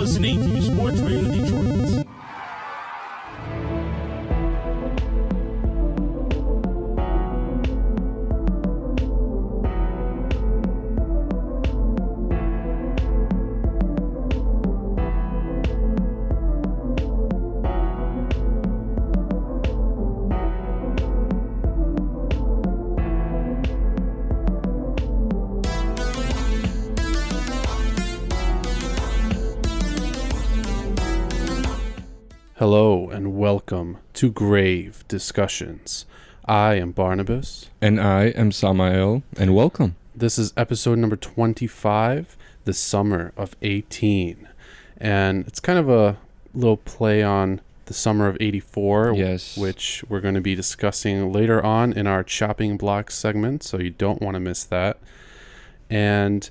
listening to Sports Radio Detroit. Hello and welcome to Grave Discussions. I am Barnabas. And I am Samael, and welcome. This is episode number 25, the summer of 18. And it's kind of a little play on the summer of 84, Yes. which we're going to be discussing later on in our chopping block segment, so you don't want to miss that. And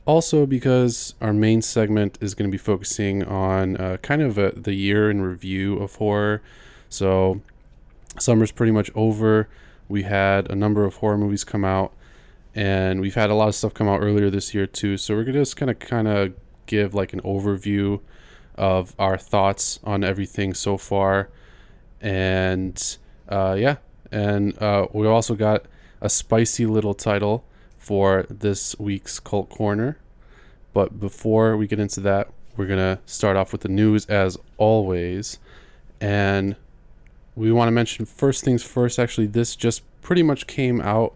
also because our main segment is going to be focusing on the year in review of horror. So summer's pretty much over. We had a number of horror movies come out, and we've had a lot of stuff come out earlier this year too. So we're going to just kind of give like an overview of our thoughts on everything so far. And we also got a spicy little title for this week's Cult Corner. But before we get into that, we're going to start off with the news as always. And we want to mention first things first. Actually, this just pretty much came out.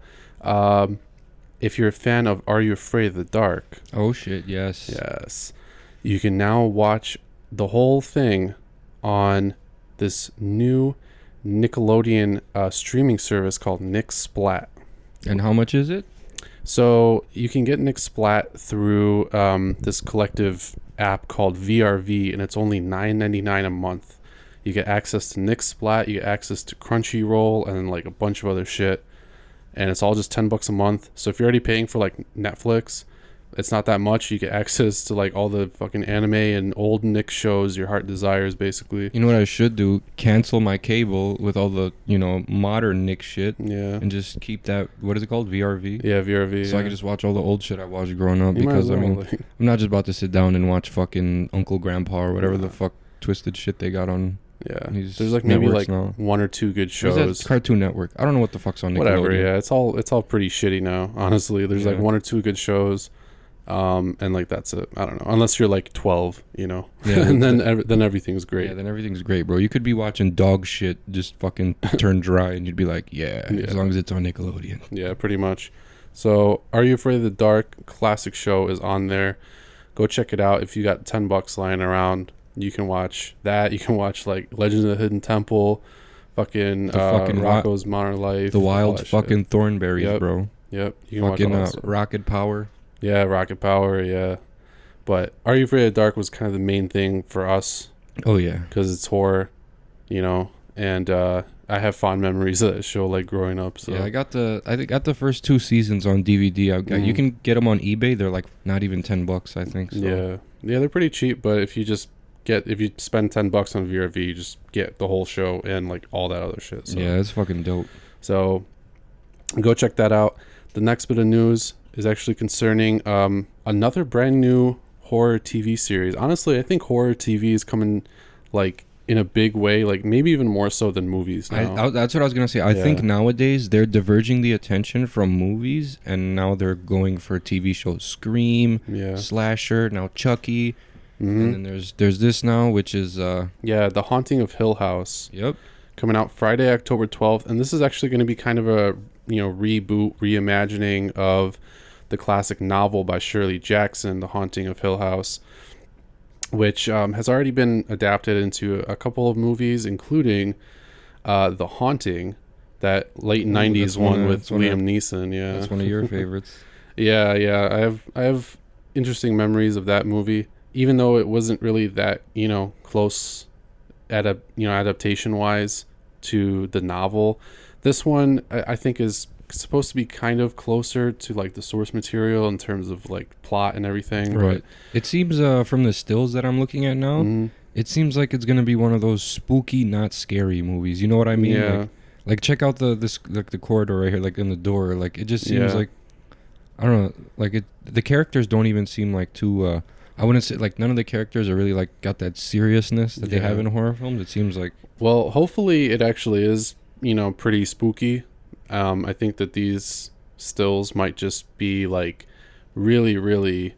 If you're a fan of Are You Afraid of the Dark? Oh, shit, yes. Yes. You can now watch the whole thing on this new Nickelodeon streaming service called Nick Splat. And how much is it? So you can get Nick Splat through this collective app called VRV, and it's only $9.99 a month. You get access to Nick Splat, you get access to Crunchyroll, and like a bunch of other shit. And it's all just $10 a month. So if you're already paying for like Netflix, it's not that much. You get access to like all the fucking anime and old Nick shows your heart desires, basically. You know what I should do? Cancel my cable with all the, modern Nick shit. Yeah. And just keep that, what is it called? VRV? Yeah, VRV. So I can just watch all the old shit I watched growing up. You Because, might as well, I'm not just about to sit down and watch fucking Uncle Grandpa or whatever the fuck twisted shit they got on. Yeah. These There's like maybe like now. one or two good shows. That Cartoon Network. I don't know what the fuck's on Nickelodeon. Whatever, yeah. It's all pretty shitty now, honestly. There's like one or two good shows. And like that's it. I don't know. Unless you're like 12, Yeah, and then everything's great. Yeah, then everything's great, bro. You could be watching dog shit just fucking turn dry, and you'd be like, yeah, as long as it's on Nickelodeon. Yeah, pretty much. So, Are You Afraid of the Dark? Classic show is on there. Go check it out. If you got $10 lying around, you can watch that. You can watch like Legends of the Hidden Temple, fucking Rocko's Modern Life, the Wild fucking shit. Thornberries, yep. Bro. Yep. You can watch Rocket Power. Yeah, Rocket Power, yeah. But Are You Afraid of the Dark was kind of the main thing for us. Oh, yeah. Because it's horror, and I have fond memories of that show, like, growing up. So. Yeah, I got the first 2 seasons on DVD. You can get them on eBay. They're, like, not even $10, I think. So. Yeah. Yeah, they're pretty cheap, but if you spend $10 on VRV, you just get the whole show and, like, all that other shit. So. Yeah, it's fucking dope. So, go check that out. The next bit of news is actually concerning another brand new horror TV series. Honestly, I think horror TV is coming like in a big way, like maybe even more so than movies now. That's what I was gonna say. I think nowadays they're diverging the attention from movies, and now they're going for TV shows. Scream, Slasher, now Chucky, and then there's this now, which is The Haunting of Hill House. Yep, coming out Friday, October 12th, and this is actually going to be kind of a reboot, reimagining of the classic novel by Shirley Jackson, The Haunting of Hill House, which has already been adapted into a couple of movies, including The Haunting, that late 90s one with Liam Neeson. Yeah, that's one of your favorites. Yeah. I have interesting memories of that movie, even though it wasn't really that close adaptation wise to the novel. This one I think is supposed to be kind of closer to like the source material in terms of like plot and everything, right? But it seems from the stills that I'm looking at now, it seems like it's gonna be one of those spooky, not scary movies. You know what I mean? Yeah. Like check out the corridor right here, like in the door. Like it just seems like, I don't know, like the characters don't even seem like too I wouldn't say like none of the characters are really like got that seriousness that they have in horror films. It seems like. Well, hopefully it actually is, pretty spooky. I think that these stills might just be like really, really,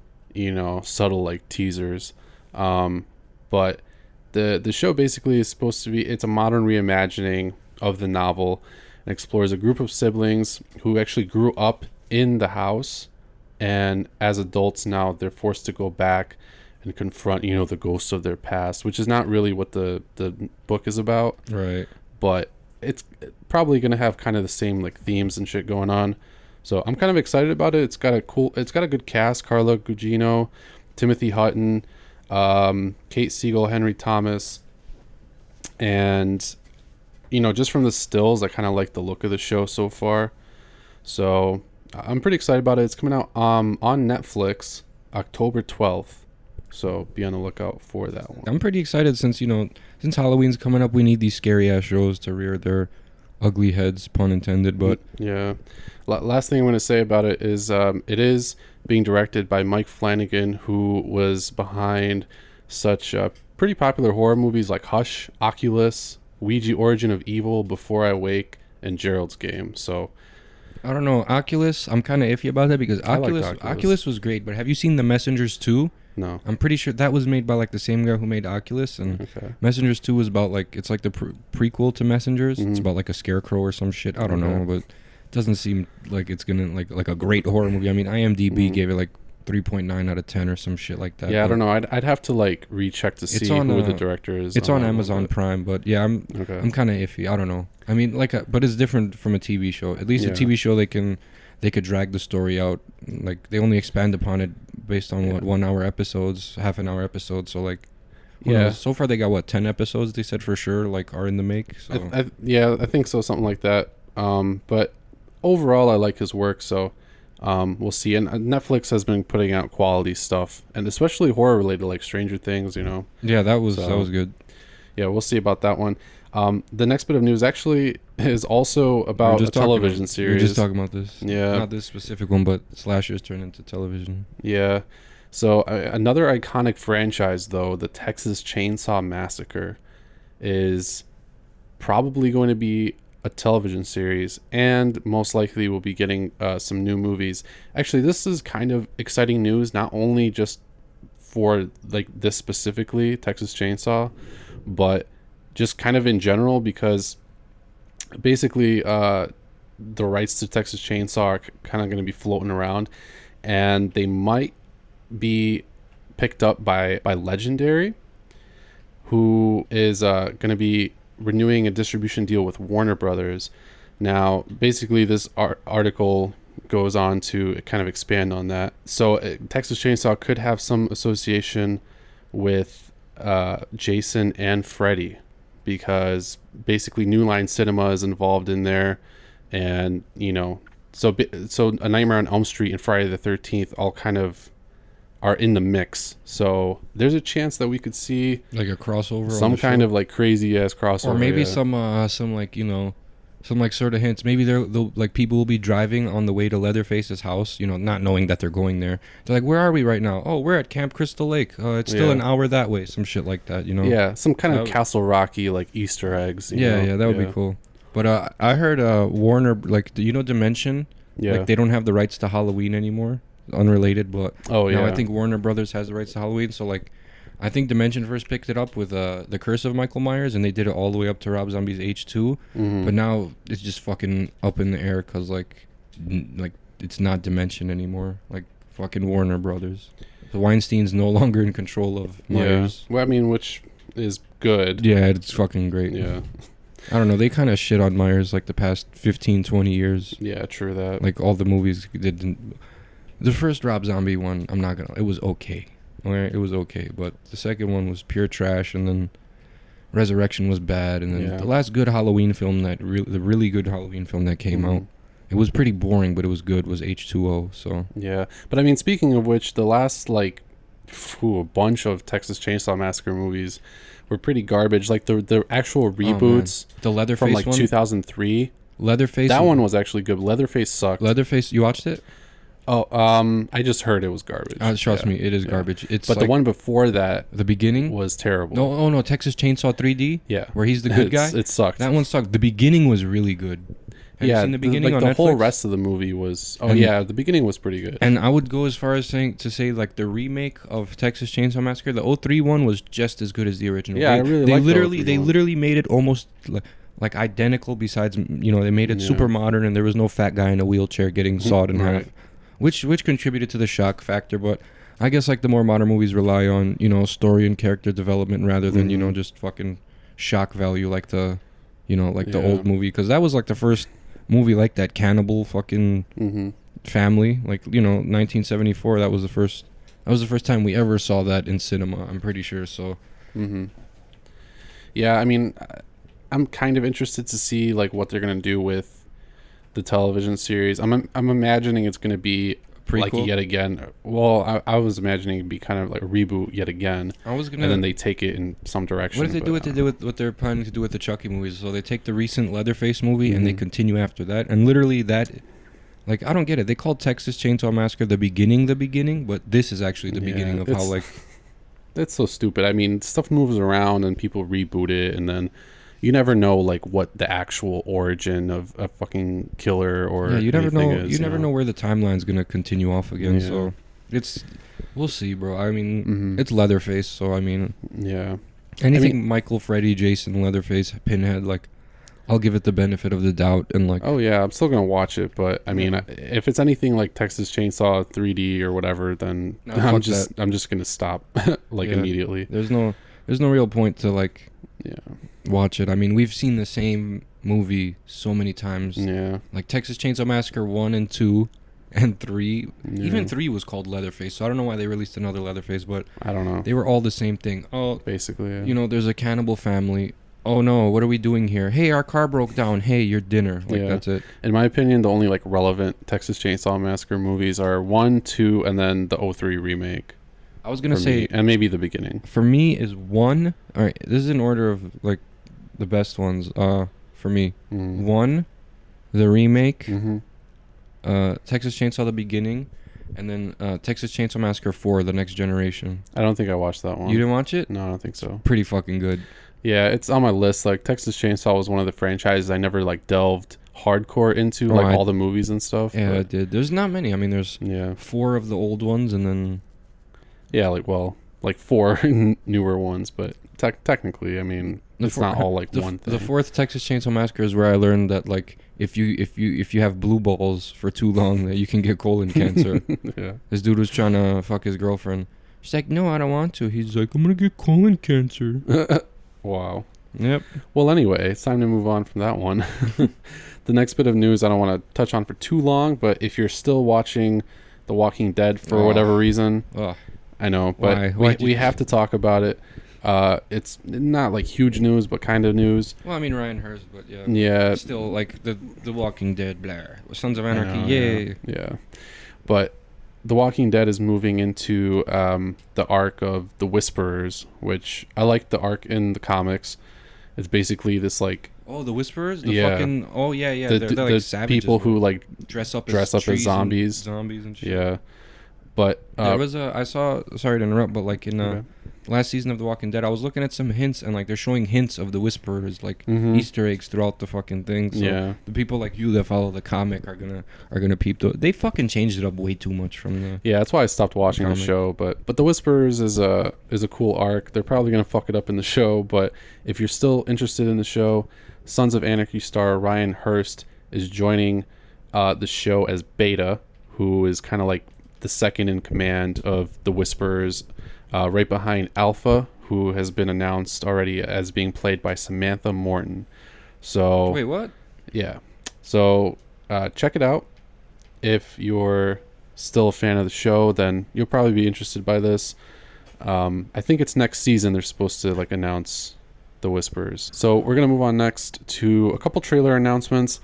subtle like teasers. But the show basically is supposed to be, it's a modern reimagining of the novel and explores a group of siblings who actually grew up in the house, and as adults now they're forced to go back and confront the ghosts of their past, which is not really what the book is about, right? But it's probably going to have kind of the same like themes and shit going on. So I'm kind of excited about it. It's got a good cast: Carla Gugino, Timothy Hutton, Kate Siegel, Henry Thomas, and just from the stills I kind of like the look of the show so far. So I'm pretty excited about it. It's coming out on Netflix October 12th. So be on the lookout for that one. I'm pretty excited since Halloween's coming up. We need these scary ass shows to rear their ugly heads, pun intended. But yeah, last thing I'm going to say about it is it is being directed by Mike Flanagan, who was behind such pretty popular horror movies like Hush, Oculus, Ouija Origin of Evil, Before I Wake, and Gerald's Game. So I don't know, Oculus, I'm kind of iffy about that because Oculus was great, but have you seen The Messengers 2? No. I'm pretty sure that was made by like the same guy who made Oculus, and Messengers 2 was about like, it's like the prequel to Messengers. Mm-hmm. It's about like a scarecrow or some shit. I don't know, but it doesn't seem like it's gonna like a great horror movie. I mean, IMDb gave it like 3.9 out of 10 or some shit like that. Yeah, I don't know. I'd have to like recheck to see who the director is. It's on Amazon Prime, but yeah, I'm kind of iffy. I don't know. I mean, but it's different from a TV show. At least a TV show they could drag the story out. Like they only expand upon it based on what 1 hour episodes, half an hour episodes. So like, so far they got 10 episodes. They said for sure like are in the make. So I think so, something like that. But overall, I like his work. So. We'll see. And Netflix has been putting out quality stuff, and especially horror related, like Stranger Things. Yeah, that was good. Yeah, we'll see about that one. The next bit of news actually is also about a television series. We were just talking about this. Yeah, not this specific one, but slashers turn into television. Yeah. So another iconic franchise, though, the Texas Chainsaw Massacre, is probably going to be a television series, and most likely we'll be getting some new movies. Actually, this is kind of exciting news, not only just for like this specifically, Texas Chainsaw, but just kind of in general, because basically the rights to Texas Chainsaw are kind of going to be floating around, and they might be picked up by Legendary, who is going to be renewing a distribution deal with Warner Brothers. Now, basically, this article goes on to kind of expand on that. So, Texas Chainsaw could have some association with Jason and Freddy, because basically New Line Cinema is involved in there, and so A Nightmare on Elm Street and Friday the 13th all kind of are in the mix. So there's a chance that we could see like a crossover, some kind of like crazy ass crossover, or maybe some like some like sort of hints. Maybe they'll like people will be driving on the way to Leatherface's house, not knowing that they're going there. They're like, where are we right now? Oh, we're at Camp Crystal Lake. It's still an hour that way. Some shit like that, Yeah, some kind of Castle Rocky like Easter eggs. Yeah, that would be cool. But I heard Warner, like Dimension, like they don't have the rights to Halloween anymore. Unrelated, but now I think Warner Brothers has the rights to Halloween. So like, I think Dimension first picked it up with The Curse of Michael Myers, and they did it all the way up to Rob Zombie's H2. But now it's just fucking up in the air because like it's not Dimension anymore. Like fucking Warner Brothers. The Weinstein's no longer in control of Myers. Well, I mean, which is good. Yeah, it's fucking great. Yeah. I don't know. They kind of shit on Myers like the past 15, 20 years. Yeah, true that. Like all the movies didn't. The first Rob Zombie one, it was okay. It was okay, but the second one was pure trash, and then Resurrection was bad, and then the last good Halloween film the really good Halloween film that came out, it was pretty boring, but it was good, was H2O, so. Yeah, but I mean, speaking of which, the last, like, a bunch of Texas Chainsaw Massacre movies were pretty garbage. Like, the actual reboots the Leatherface from, like, one? 2003. Leatherface? That one was actually good. Leatherface sucked. Leatherface, you watched it? Oh, I just heard it was garbage. Trust me, it is garbage. It's but like the one before that, the beginning was terrible. No, oh no, Texas Chainsaw 3D. Yeah, where he's the good guy. It sucked. That one sucked. The beginning was really good. Have you seen the beginning on the Netflix? whole rest of the movie was. Oh yeah, the beginning was pretty good. And I would go as far as to say like the remake of Texas Chainsaw Massacre, the 03 one was just as good as the original. Yeah, I really liked they literally made it almost like identical. Besides, they made it super modern, and there was no fat guy in a wheelchair getting sawed in half, which contributed to the shock factor. But I guess like the more modern movies rely on story and character development rather than just fucking shock value like the the old movie, because that was like the first movie like that, cannibal fucking family, like 1974. That was the first time we ever saw that in cinema, I'm pretty sure. So yeah, I mean, I'm kind of interested to see like what they're gonna do with the television series. I'm imagining it's gonna be prequel? Like yet again. Well, I was imagining it'd be kind of like a reboot yet again. And then they take it in some direction. What if they do what they're planning to do with the Chucky movies? So they take the recent Leatherface movie and they continue after that, and literally that, like, I don't get it. They called Texas Chainsaw Massacre the beginning, but this is actually the beginning of how like. That's so stupid. I mean, stuff moves around and people reboot it, and then you never know like what the actual origin of a fucking killer or you never know. You never know where the timeline's gonna continue off again. So we'll see, bro. I mean, it's Leatherface, so I mean, anything Michael, Freddy, Jason, Leatherface, Pinhead, like, I'll give it the benefit of the doubt and like. Oh yeah, I'm still gonna watch it, but I mean, if it's anything like Texas Chainsaw 3D or whatever, then I'm just gonna stop immediately. There's no real point to like. Watch it. I mean, we've seen the same movie so many times. Yeah. Like Texas Chainsaw Massacre 1 and 2 and 3. Yeah. Even 3 was called Leatherface, so I don't know why they released another Leatherface, but I don't know. They were all the same thing. Oh, basically, there's a cannibal family. Oh no, what are we doing here? Hey, our car broke down. Hey, your dinner. Like, that's it. In my opinion, the only like relevant Texas Chainsaw Massacre movies are 1, 2, and then the 03 remake. I was gonna say, and maybe the beginning. For me is 1. All right, this is in order of like the best ones. For me, 1, the remake, Texas Chainsaw the beginning, and then Texas Chainsaw Massacre 4, the Next Generation. I don't think I watched that one. You didn't watch it? No, I don't think so. Pretty fucking good. Yeah, it's on my list. Like Texas Chainsaw was one of the franchises I never like delved hardcore into, all the movies and stuff. Yeah, I did. There's not many. I mean, there's 4 of the old ones, and then. Yeah, like 4 newer ones, but technically, I mean, it's not all like one thing. The 4th Texas Chainsaw Massacre is where I learned that like if you have blue balls for too long, that you can get colon cancer. Yeah. This dude was trying to fuck his girlfriend. She's like, no, I don't want to. He's like, I'm gonna get colon cancer. Wow. Yep. Well, anyway, it's time to move on from that one. The next bit of news I don't want to touch on for too long, but if you're still watching The Walking Dead for whatever reason. I know, but we have to talk about it. It's not like huge news, but kind of news. Well, I mean, Ryan Hurst, but yeah. Yeah. Still, like, the Walking Dead, blah. Sons of Anarchy, yay. Yeah. But The Walking Dead is moving into the arc of the Whisperers, which I like the arc in the comics. It's basically this, like... Oh, the Whisperers? Fucking... Oh, yeah. They're like savages. People who, like... Dress up as zombies. Zombies and shit. Yeah. But there was I saw, sorry to interrupt, but like in last season of The Walking Dead, I was looking at some hints, and like they're showing hints of the Whisperers, like Easter eggs throughout the fucking thing. So the people like you that follow the comic are gonna peep. They fucking changed it up way too much from the. Yeah, that's why I stopped watching the show. But the Whisperers is a cool arc. They're probably gonna fuck it up in the show, but if you're still interested in the show, Sons of Anarchy star Ryan Hurst is joining the show as Beta, who is kind of like the second in command of the Whisperers, right behind Alpha, who has been announced already as being played by Samantha Morton. So wait, what? Yeah. So check it out. If you're still a fan of the show, then you'll probably be interested by this. I think it's next season they're supposed to like announce the Whisperers. So we're gonna move on next to a couple trailer announcements.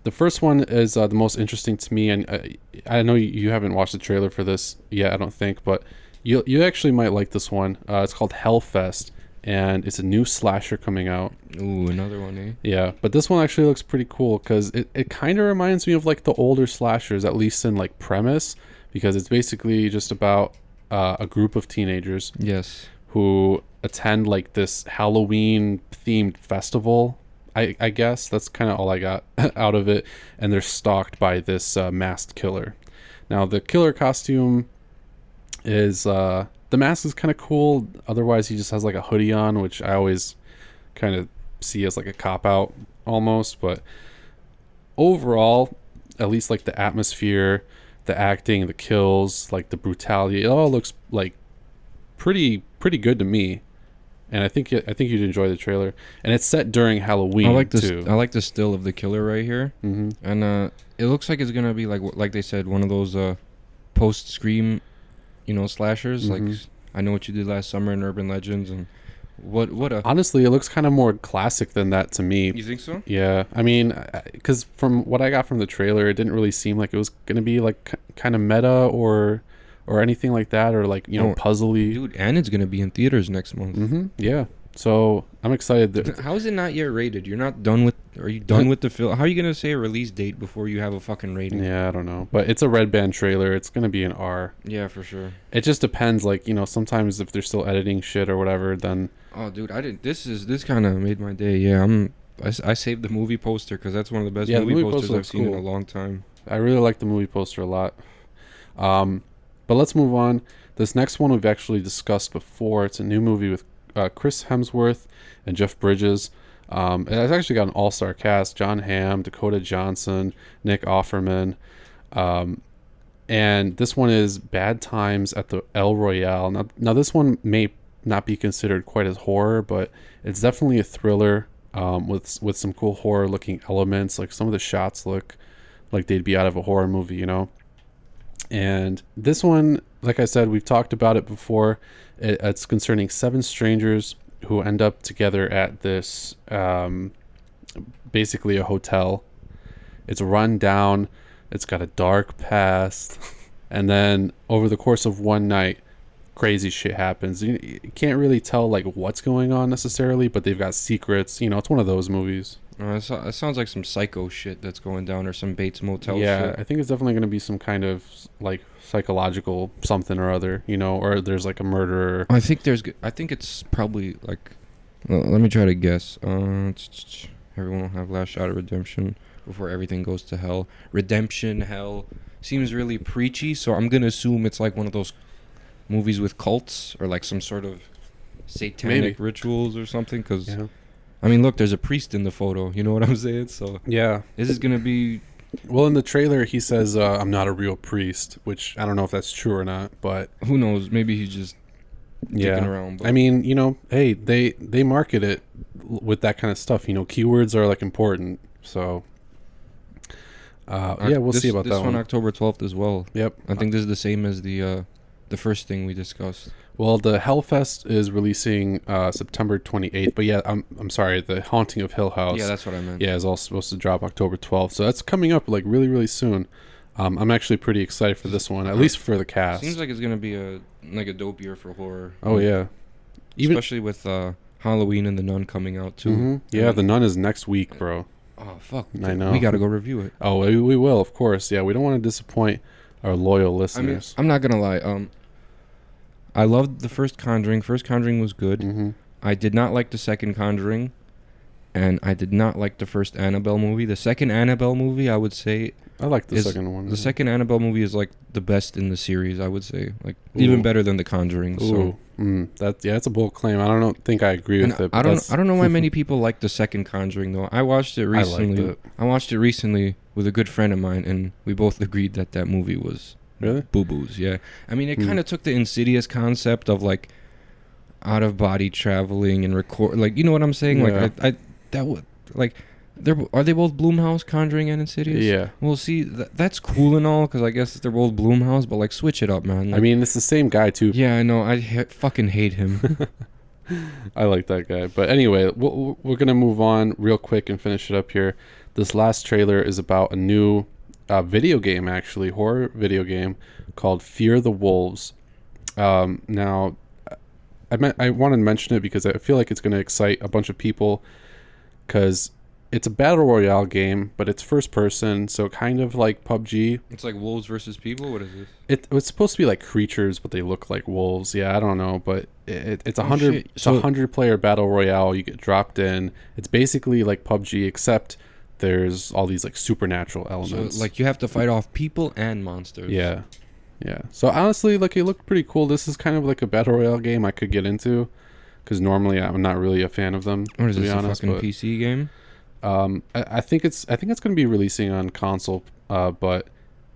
The first one is the most interesting to me, and I know you haven't watched the trailer for this yet, I don't think, but you actually might like this one. It's called Hellfest, and it's a new slasher coming out. Ooh, another one, eh? Yeah, but this one actually looks pretty cool because it kind of reminds me of like the older slashers, at least in like premise, because it's basically just about a group of teenagers. Yes. Who attend like this Halloween themed festival. I guess that's kind of all I got out of it, and they're stalked by this masked killer. Now the killer costume is the mask is kind of cool. Otherwise, he just has like a hoodie on, which I always kind of see as like a cop out almost. But overall, at least like the atmosphere, the acting, the kills, like the brutality, it all looks like pretty good to me. And I think you'd enjoy the trailer. And it's set during Halloween too. I like the still of the killer right here. Mm-hmm. And it looks like it's gonna be like they said, one of those post Scream, slashers. Mm-hmm. Like I Know What You Did Last Summer and Urban Legends, and what a. Honestly, it looks kind of more classic than that to me. You think so? Yeah, I mean, because from what I got from the trailer, it didn't really seem like it was gonna be like kind of meta or anything like that, or like puzzly. Dude, and it's gonna be in theaters next month. Mm-hmm. Yeah, so I'm excited. How is it not yet rated? You're not done with? Are you done with the film? How are you gonna say a release date before you have a fucking rating? Yeah, I don't know, but it's a red band trailer. It's gonna be an R. Yeah, for sure. It just depends. Like sometimes if they're still editing shit or whatever, then. Oh, dude, I didn't. This kind of made my day. Yeah, I saved the movie poster because that's one of the best movie posters I've seen in a long time. I really like the movie poster a lot. But let's move on. This next one we've actually discussed before. It's a new movie with Chris Hemsworth and Jeff Bridges. It's actually got an all-star cast: John Hamm, Dakota Johnson, Nick Offerman. And this one is Bad Times at the El Royale. Now this one may not be considered quite as horror, but it's definitely a thriller with some cool horror-looking elements. Like some of the shots look like they'd be out of a horror movie, And this one, like I said, we've talked about it before. It's concerning 7 strangers who end up together at this, basically a hotel. It's run down. It's got a dark past. And then over the course of one night, crazy shit happens. You can't really tell like what's going on necessarily, but they've got secrets. It's one of those movies. It sounds like some psycho shit that's going down, or some Bates Motel shit. Yeah, I think it's definitely going to be some kind of like psychological something or other, or there's like a murderer. I think it's probably like, let me try to guess. Everyone will have last shot of redemption before everything goes to hell. Redemption, hell seems really preachy, so I'm going to assume it's like one of those movies with cults or like some sort of satanic rituals or something, because I mean, look, there's a priest in the photo. You know what I'm saying? So yeah, this is gonna be. Well, in the trailer, he says, "I'm not a real priest," which I don't know if that's true or not, but who knows? Maybe he's just kicking around. But. I mean, hey, they market it with that kind of stuff. Keywords are like important. So we'll see about that one. This one October 12th as well. Yep. I think this is the same as the first thing we discussed. Well, the Hellfest is releasing September 28th, but yeah, I'm sorry, the Haunting of Hill House. Yeah, that's what I meant. Yeah, is all supposed to drop October 12th, so that's coming up like really, really soon. I'm actually pretty excited for this one, at least for the cast. Seems like it's gonna be a dope year for horror. Oh yeah, especially with Halloween and The Nun coming out too. Mm-hmm. Yeah, The Nun is next week, bro. Oh fuck! I know. We gotta go review it. Oh, we will, of course. Yeah, we don't want to disappoint our loyal listeners. I mean, I'm not gonna lie. I loved the first Conjuring. First Conjuring was good. Mm-hmm. I did not like the second Conjuring, and I did not like the first Annabelle movie. The second Annabelle movie, I would say, I like the second one. The second Annabelle movie is like the best in the series. I would say, like even better than the Conjuring. Ooh. So that's a bold claim. I don't think I agree with it. I don't know why many people like the second Conjuring though. I watched it recently. I watched it recently with a good friend of mine, and we both agreed that movie was. Really? Boo-boos, yeah. I mean, it kind of took the Insidious concept of, like, out-of-body traveling and record... Like, you know what I'm saying? Yeah. Like, that would... Like, are they both Blumhouse, Conjuring and Insidious? Yeah. Well, see, that's cool and all, because I guess they're both Blumhouse, but, like, switch it up, man. Like, I mean, it's the same guy, too. Yeah, I know. I fucking hate him. I like that guy. But anyway, we're going to move on real quick and finish it up here. This last trailer is about a new... video game, actually, horror video game called Fear the Wolves. Now, I wanted to mention it because I feel like it's going to excite a bunch of people, because it's a battle royale game, but it's first person, so kind of like PUBG. It's like wolves versus people. What is this? It's supposed to be like creatures, but they look like wolves. Yeah, I don't know, but it's So- 100 player battle royale. You get dropped in. It's basically like PUBG, except there's all these like supernatural elements. So like you have to fight off people and monsters. Yeah. So honestly, like, it looked pretty cool. This is kind of like a battle royale game I could get into, because normally I'm not really a fan of them. What is to this? be honest, A fucking but, PC game? I think it's going to be releasing on console, but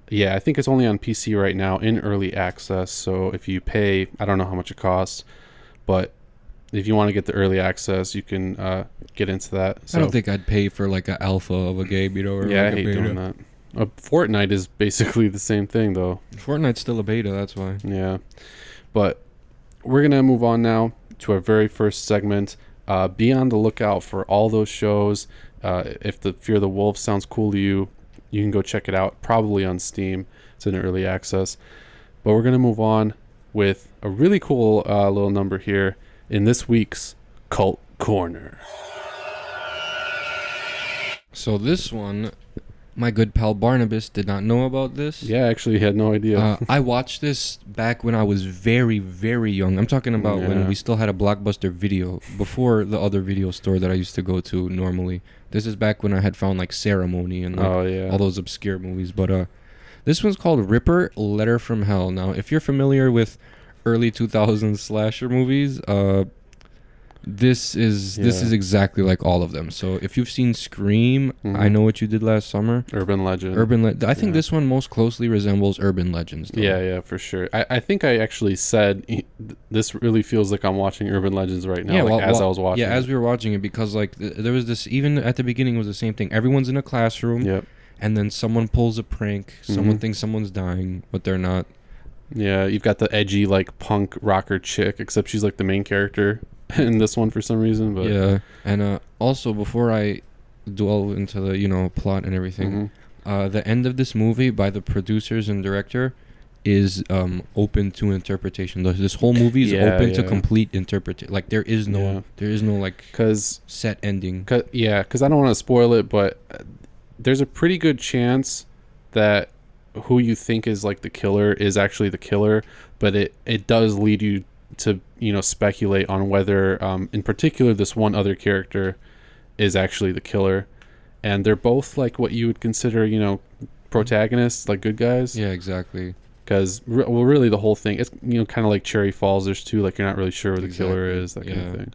yeah, I think it's only on PC right now in early access. So if you pay, I don't know how much it costs, but if you want to get the early access, you can get into that. So, I don't think I'd pay for like an alpha of a game, you know? Or yeah, like I hate a beta. doing that. Fortnite is basically the same thing, though. Fortnite's still a beta, that's why. Yeah, but we're gonna move on now to our very first segment. Be on the lookout for all those shows. If the Fear the Wolf sounds cool to you, you can go check it out. Probably on Steam. It's in early access. But we're gonna move on with a really cool little number here in this week's Cult Corner. So this one, my good pal Barnabas did not know about this. Yeah, I actually had no idea. I watched this back when I was very, very young. I'm talking about when we still had a Blockbuster Video, before the other video store that I used to go to normally. This is back when I had found like Ceremony and like all those obscure movies. But this one's called Ripper, Letter from Hell. Now, if you're familiar with early 2000s slasher movies, this is exactly like all of them. So if you've seen Scream, I Know What You Did Last Summer, Urban Legend. I think this one most closely resembles Urban Legends, though. Yeah, for sure. I think I actually said this really feels like I'm watching Urban Legends right now. I was watching. Yeah, as we were watching it, because like there was this, even at the beginning, it was the same thing. Everyone's in a classroom. Yep. And then someone pulls a prank. Someone thinks someone's dying, but they're not. Yeah, you've got the edgy like punk rocker chick, except she's like the main character in this one for some reason. But yeah, and also before I dwell into the plot and everything, the end of this movie by the producers and director is open to interpretation. This whole movie is open to complete interpretation. Like there is no like set ending. Because I don't want to spoil it, but there's a pretty good chance that who you think is like the killer is actually the killer, but it does lead you to speculate on whether in particular this one other character is actually the killer, and they're both like what you would consider protagonists, like good guys. Yeah, exactly. Because really the whole thing, it's kind of like Cherry Falls. There's two, like, you're not really sure where the killer is, that kind of thing.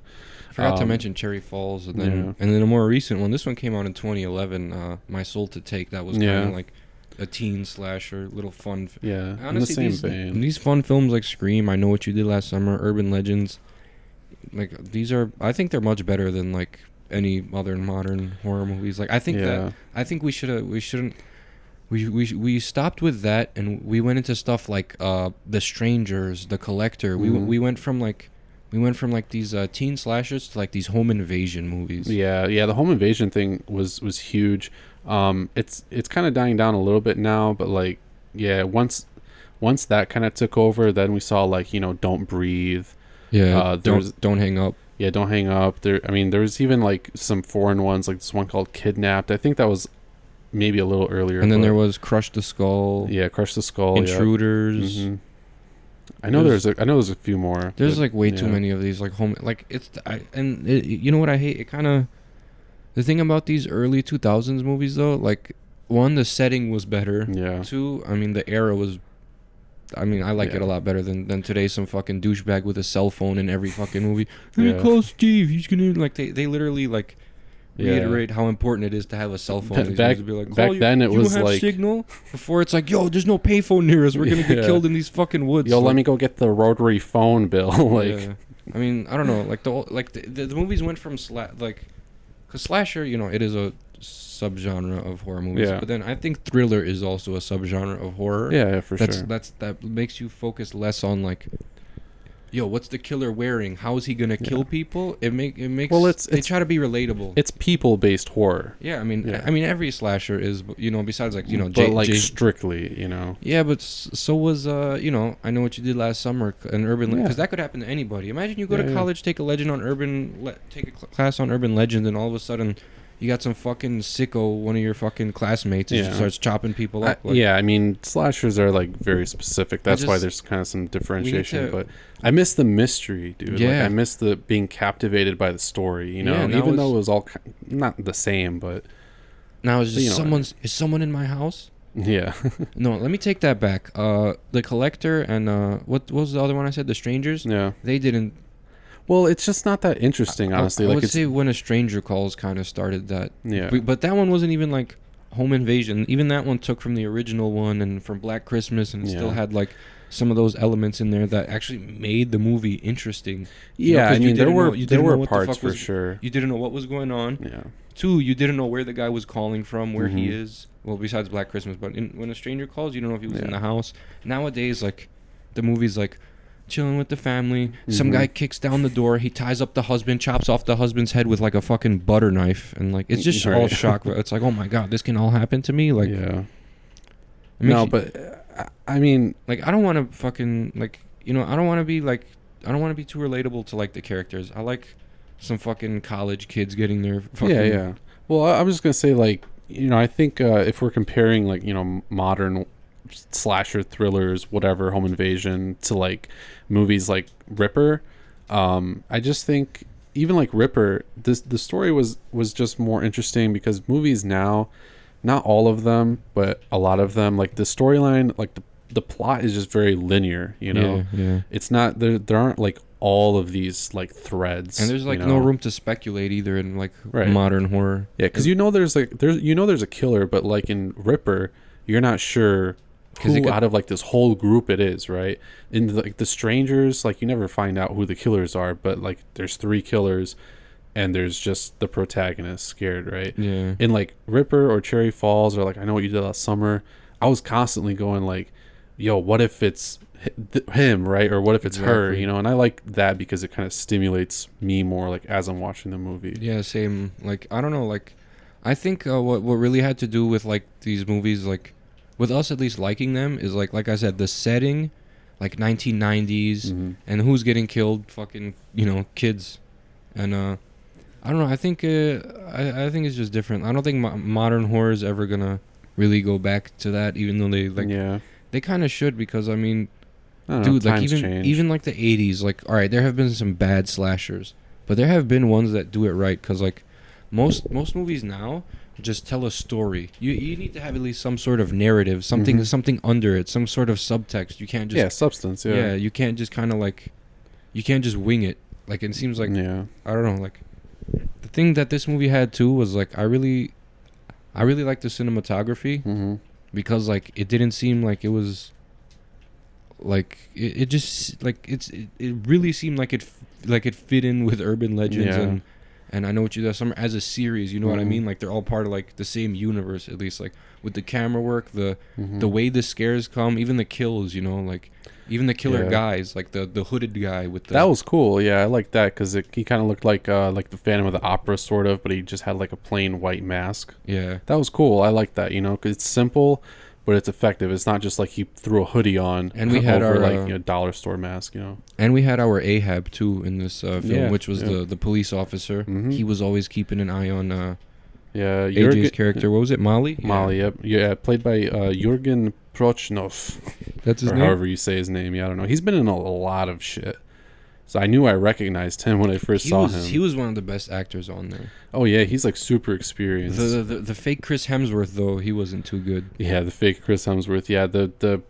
I forgot to mention Cherry Falls, and then a more recent one. This one came out in 2011. My Soul to Take. That was kind of like a teen slasher, little fun. Yeah, honestly, in the same vein. These fun films like Scream, I Know What You Did Last Summer, Urban Legends, like these are. I think they're much better than like any other modern horror movies. Like I think we shouldn't. We stopped with that, and we went into stuff like The Strangers, The Collector. We went from like these teen slashers to like these home invasion movies. Yeah, the home invasion thing was huge. It's kind of dying down a little bit now, but like once that kind of took over, then we saw like Don't Breathe. Yeah, don't hang up. Yeah, Don't Hang Up. There was even like some foreign ones, like this one called Kidnapped. I think that was maybe a little earlier. And then there was Crush the Skull. Yeah, Crush the Skull. Intruders. Mm-hmm. I know there's a few more. There's like way too many of these like home like you know what I hate? It kind of the thing about these early 2000s movies though, like one, the setting was better. Yeah. Two, I mean the era was. I mean, I like it a lot better than today. Some fucking douchebag with a cell phone in every fucking movie. Hey, call Steve. He's gonna like they literally like reiterate how important it is to have a cell phone. Back then it was like signal. Before it's like, yo, there's no payphone near us. We're gonna get killed in these fucking woods. Yo, let me go get the rotary phone, Bill. I mean, I don't know. Like the movies went from because slasher, it is a subgenre of horror movies. Yeah. But then I think thriller is also a subgenre of horror. Yeah, for sure. That makes you focus less on like yo, what's the killer wearing? How is he gonna kill people? It makes. Well, they try to be relatable. It's people-based horror. Yeah, I mean, every slasher is, besides like but like strictly, Yeah, but so was I Know What You Did Last Summer, an urban, because that could happen to anybody. Imagine you go to college, take a class on urban legend, and all of a sudden you got some fucking sicko, one of your fucking classmates, and just starts chopping people up. I mean, slashers are like very specific. That's why there's kind of some differentiation. But I miss the mystery, dude. Yeah. Like, I miss the being captivated by the story. Even though it was all not the same, but now it's just is someone in my house? Yeah. No, let me take that back. The Collector and what was the other one I said? The Strangers. Yeah. They didn't. Well, it's just not that interesting, honestly. I would say When a Stranger Calls kind of started that. Yeah. But that one wasn't even like home invasion. Even that one took from the original one and from Black Christmas, and still had like some of those elements in there that actually made the movie interesting. Yeah, I mean, there were parts for sure. You didn't know what was going on. Yeah. 2, you didn't know where the guy was calling from, where he is. Well, besides Black Christmas, but When a Stranger Calls, you don't know if he was in the house. Nowadays, like, the movie's like chilling with the family. Some guy kicks down the door. He ties up the husband, chops off the husband's head with like a fucking butter knife, and like it's just all shock. It's like, oh my god, this can all happen to me. Like, but I mean, like, I don't want to fucking I don't want to be like, I don't want to be too relatable to like the characters. I like some fucking college kids getting their fucking Well, I was just gonna say, like, I think if we're comparing like modern slasher thrillers, whatever, home invasion, to like movies like Ripper, I just think even like Ripper, the story was just more interesting, because movies now, not all of them, but a lot of them, like the storyline, like the plot is just very linear. It's not there aren't like all of these like threads, and there's like no room to speculate either in like modern horror. Because there's a killer, but like in Ripper, you're not sure who out of like this whole group it is, right? In like the Strangers, like you never find out who the killers are, but like there's 3 killers, and there's just the protagonist scared, right? Yeah. In like Ripper or Cherry Falls or like I Know What You Did Last Summer, I was constantly going like, yo, what if it's him, right? Or what if it's her, and I like that because it kind of stimulates me more like as I'm watching the movie. Yeah, same. Like, I don't know, like, I think what really had to do with like these movies, like with us at least liking them, is like I said, the setting, like 1990s, and who's getting killed, fucking kids, and I don't know, I think I think it's just different. I don't think modern horror is ever gonna really go back to that, even though they kind of should, because I mean, dude, like even like the 80s, like, all right, there have been some bad slashers, but there have been ones that do it right, because like most movies now just tell a story. You need to have at least some sort of narrative, something under it, some sort of subtext. You can't just substance. You can't just kind of like, you can't just wing it. Like, it seems like I don't know, like the thing that this movie had too was like I really liked the cinematography, because like it didn't seem like it was like it just like it really seemed like it fit in with urban legends and I Know What You Did Summer as a series, you know what I mean? Like, they're all part of like the same universe, at least, like with the camera work, the way the scares come, even the kills, like even the killer guys, like the hooded guy with the... That was cool. Yeah, I like that, because he kind of looked like the Phantom of the Opera, sort of, but he just had like a plain white mask. Yeah. That was cool. I like that, because it's simple, but it's effective. It's not just like he threw a hoodie on and we had over our dollar store mask, And we had our Ahab too in this film, which was the police officer. He was always keeping an eye on AJ's character. What was it, Molly? Molly, played by Jürgen Prochnov. That's his name? However you say his name. Yeah, I don't know. He's been in a lot of shit. So I knew I recognized him when I first saw him. He was one of the best actors on there. Oh yeah, he's like super experienced. The fake Chris Hemsworth, though, he wasn't too good. Yeah, the fake Chris Hemsworth. Yeah, the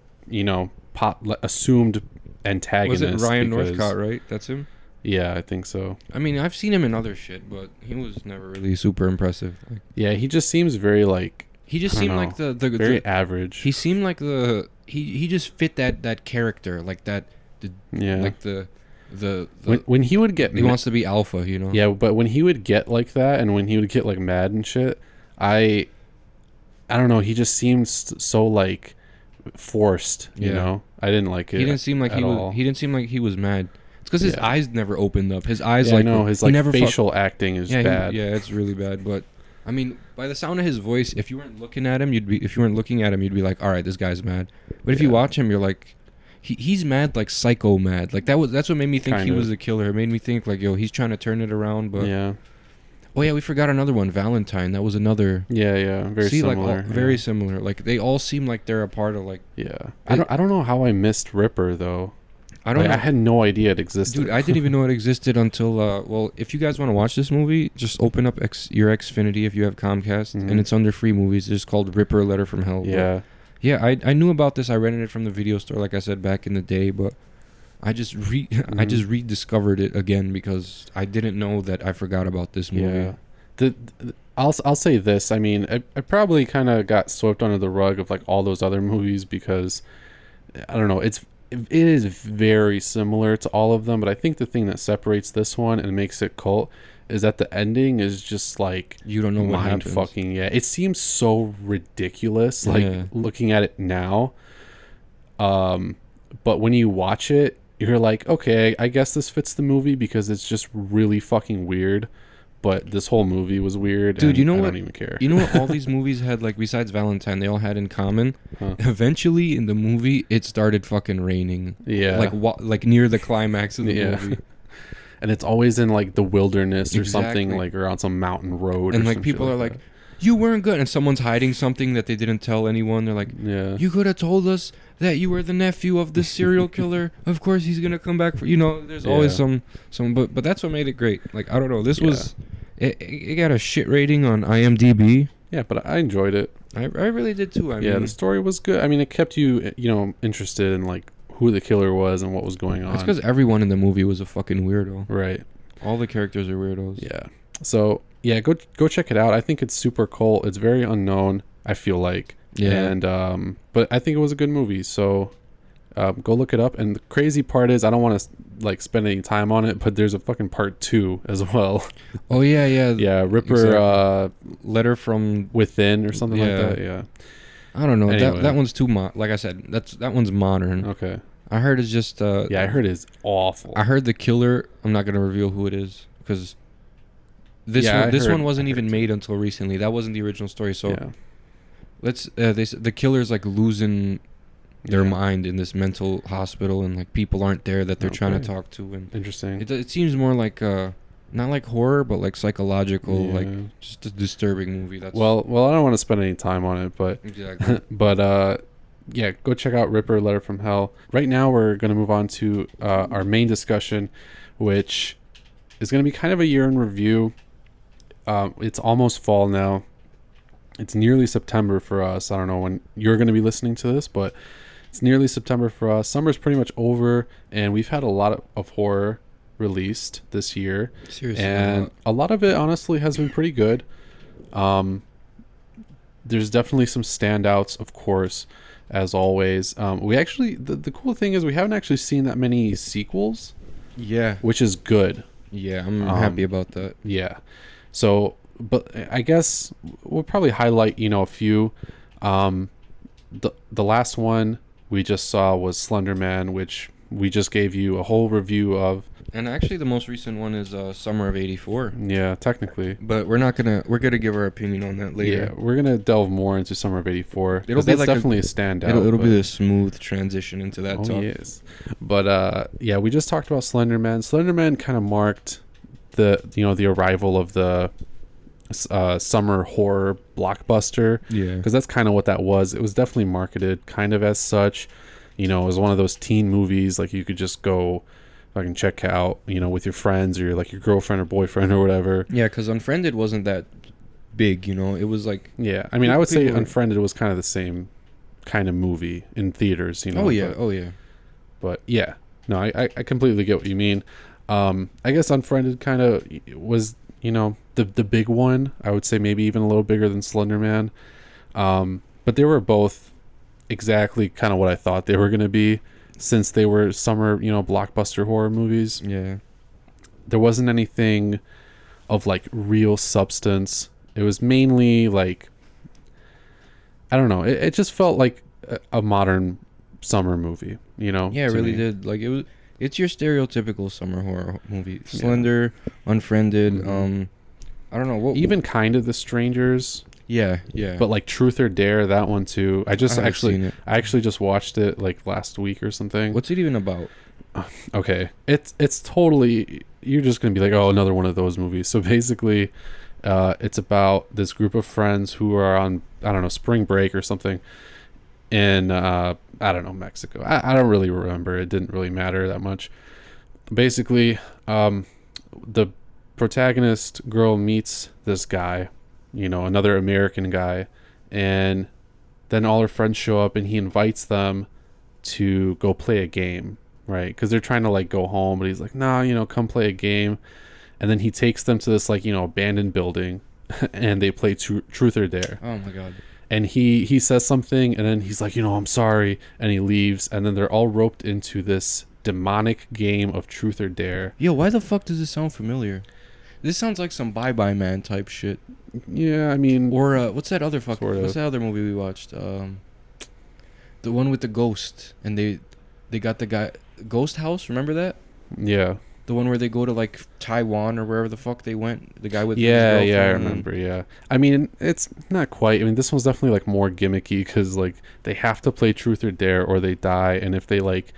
assumed antagonist. Was it Ryan Northcott, right? That's him? Yeah, I think so. I mean, I've seen him in other shit, but he was never really super impressive. Like, yeah, he just seems very like... He just seemed like the very average. He seemed like he just fit that character, like that. Like when he would get... He wants to be alpha, Yeah, but when he would get like that, and when he would get like mad and shit, I don't know, he just seems so like forced, you know? I didn't like it. He didn't seem like he was mad. It's because his eyes never opened up. His eyes, I know his like facial acting is bad. It's really bad. But I mean, by the sound of his voice, if you weren't looking at him, you'd be like, all right, this guy's mad. But if you watch him, you're like, he's mad, like psycho mad. Like that's what made me think he was the killer. It made me think like, yo, he's trying to turn it around. But oh yeah, we forgot another one, Valentine. That was another. Very similar. Very similar. Like they all seem like they're a part of like. Yeah, I don't know how I missed Ripper though. I don't know. I had no idea it existed. Dude, I didn't even know it existed until well, if you guys want to watch this movie, just open up your Xfinity if you have Comcast, and it's under free movies. It's called Ripper: Letter from Hell. Yeah. Yeah, I knew about this. I rented it from the video store, like I said back in the day, but I just rediscovered it again because I didn't know that I forgot about this movie. Yeah. I'll say this. I mean, I probably kind of got swept under the rug of like all those other movies because I don't know. It is very similar to all of them, but I think the thing that separates this one and makes it cult is that the ending is just like you don't know what happens. Fucking it seems so ridiculous like looking at it now, but when you watch it you're like, okay, I guess this fits the movie because it's just really fucking weird. But this whole movie was weird. Dude, you know what? I don't even care. You know what all these movies had, like, besides Valentine, they all had in common? Eventually, in the movie, it started fucking raining. Yeah. Like near the climax of the movie. And it's always in, like, the wilderness or something, like, or on some mountain road. And, like, people are like, you weren't good. And someone's hiding something that they didn't tell anyone. They're like, you could have told us that you were the nephew of the serial killer. Of course, he's going to come back for, there's always some, but that's what made it great. Like, I don't know. This was... It got a shit rating on IMDb. Yeah, but I enjoyed it. I really did too. I mean, the story was good. I mean, it kept you, interested in like who the killer was and what was going on. It's because everyone in the movie was a fucking weirdo. Right. All the characters are weirdos. Yeah. So go check it out. I think it's super cult. It's very unknown, I feel like. Yeah. And but I think it was a good movie. So go look it up. And the crazy part is, I don't want to like spend any time on it, but there's a fucking part 2 as well. Oh yeah. Yeah, Ripper Letter from Within or something like that. Yeah. I don't know. Anyway. That one's too like I said, that one's modern. Okay. I heard it's just I heard it's awful. I heard the killer, I'm not going to reveal who it is because this one wasn't even made until recently. That wasn't the original story. So let's the killer's like losing their mind in this mental hospital, and like people aren't there that they're trying to talk to. And interesting. It seems more like not like horror, but like psychological, like just a disturbing movie. That's well, I don't want to spend any time on it, but exactly. But go check out Ripper: Letter from Hell. Right now, we're gonna move on to our main discussion, which is gonna be kind of a year in review. It's almost fall now. It's nearly September for us. I don't know when you're gonna be listening to this, but it's nearly September for us. Summer's pretty much over, and we've had a lot of horror released this year. Seriously, and a lot of it honestly has been pretty good. There's definitely some standouts, of course, as always. We actually, the cool thing is we haven't actually seen that many sequels. Yeah, which is good. Yeah, I'm happy about that. Yeah, so but I guess we'll probably highlight a few. The last one we just saw was Slender Man, which we just gave you a whole review of. And actually, the most recent one is Summer of '84. Yeah, technically. But we're gonna give our opinion on that later. Yeah, we're gonna delve more into Summer of '84. That's like definitely a standout. It'll be a smooth transition into that talk. Yes. But we just talked about Slender Man. Slender Man kind of marked the arrival of the summer horror blockbuster. Yeah, because that's kind of what that was. It was definitely marketed kind of as such. It was one of those teen movies like you could just go fucking check out with your friends or like your girlfriend or boyfriend or whatever. Yeah, because Unfriended wasn't that big. It was like, yeah, I mean, I would say Unfriended was kind of the same kind of movie in theaters. Oh yeah. But yeah, no, I completely get what you mean. I guess Unfriended kind of was the big one. I would say maybe even a little bigger than Slender Man. But they were both exactly kind of what I thought they were going to be, since they were summer, blockbuster horror movies. Yeah. There wasn't anything of like real substance. It was mainly like, I don't know. It just felt like a modern summer movie, Yeah, it really did. Like it It's your stereotypical summer horror movie. Slender, Unfriended. I don't know what. Even kind of The Strangers. Yeah. But like Truth or Dare, that one too. I actually just watched it like last week or something. What's it even about? Okay, it's totally. You're just gonna be like, oh, another one of those movies. So basically, it's about this group of friends who are on, I don't know, spring break or something in I don't know, Mexico. I don't really remember. It didn't really matter that much. Basically, the protagonist girl meets this guy, another American guy, and then all her friends show up and he invites them to go play a game, right? Because they're trying to like go home, but he's like, nah, come play a game. And then he takes them to this like, abandoned building and they play Truth or Dare. Oh my God. And he says something and then he's like, I'm sorry. And he leaves. And then they're all roped into this demonic game of Truth or Dare. Yo, why the fuck does this sound familiar? This sounds like some Bye Bye Man type shit. Yeah, I mean... Or, what's that other what's that other movie we watched? The one with the ghost. And they got the guy... Ghost House, remember that? Yeah. The one where they go to like Taiwan or wherever the fuck they went. The guy with yeah, I remember. Yeah, I mean it's not quite. I mean this one's definitely like more gimmicky because like they have to play Truth or Dare or they die, and if they like,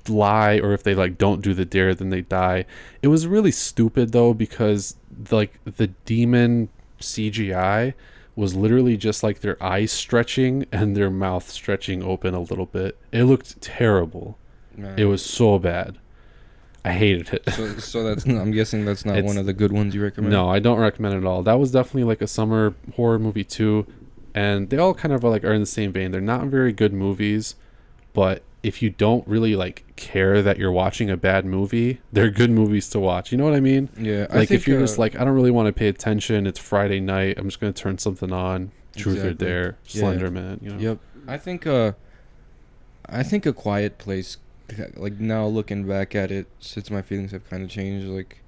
lie or if they like don't do the dare, then they die. It was really stupid though because like the demon CGI was literally just like their eyes stretching and their mouth stretching open a little bit. It looked terrible. Man. It was so bad. I hated it. So that's I'm guessing that's not one of the good ones you recommend? No, I don't recommend it at all. That was definitely like a summer horror movie too, and they all kind of are in the same vein. They're not very good movies, but if you don't really like care that you're watching a bad movie, they're good movies to watch. You know what I mean? Yeah. Like if you're just like, I don't really want to pay attention, it's Friday night, I'm just gonna turn something on. Truth or Dare, Slender Man. Yep. I think A Quiet Place. Like now looking back at it, since my feelings have kind of changed, like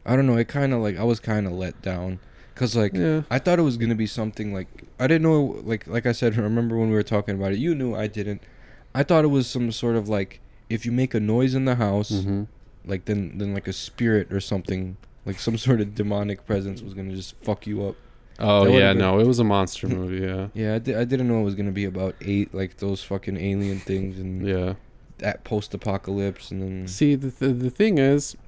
I don't know, it kind of like I was kind of let down because like I thought it was gonna be something like I didn't know, like I said, remember when we were talking about it, you knew, I didn't. I thought it was some sort of like if you make a noise in the house, like then like a spirit or something, like some sort of demonic presence was gonna just fuck you up. Oh yeah, no, it was a monster movie. Yeah, I didn't know it was gonna be about like those fucking alien things and that post-apocalypse. And then see the thing is,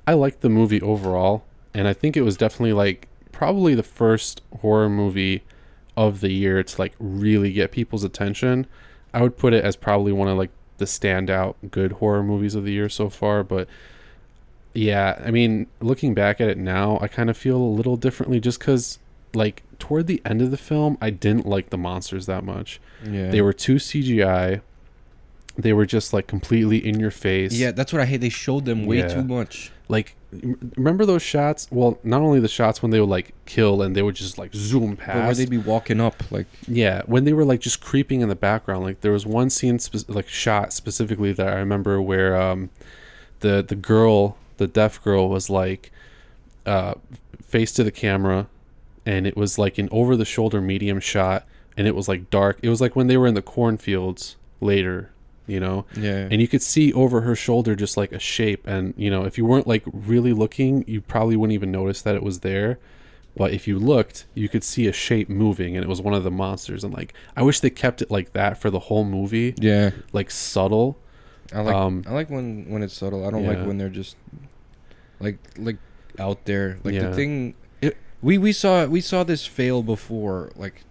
I liked the movie overall, and I think it was definitely like probably the first horror movie of the year to like really get people's attention. I would put it as probably one of like the standout good horror movies of the year so far. But yeah, I mean, looking back at it now, I kind of feel a little differently just because like toward the end of the film I didn't like the monsters that much. They were too CGI. They were just like completely in your face. Yeah, that's what I hate. They showed them way too much. Like, remember those shots? Well, not only the shots when they would like kill and they would just like zoom past. But where they'd be walking up, like. Yeah, when they were like just creeping in the background. Like there was one scene shot specifically that I remember where the girl, the deaf girl, was like face to the camera, and it was like an over the shoulder medium shot, and it was like dark. It was like when they were in the cornfields later. And you could see over her shoulder just like a shape, and if you weren't like really looking, you probably wouldn't even notice that it was there, but if you looked, you could see a shape moving, and it was one of the monsters. And like I wish they kept it like that for the whole movie, like subtle. I like when it's subtle. I don't like when they're just like out there, like the thing. We saw this fail before. Like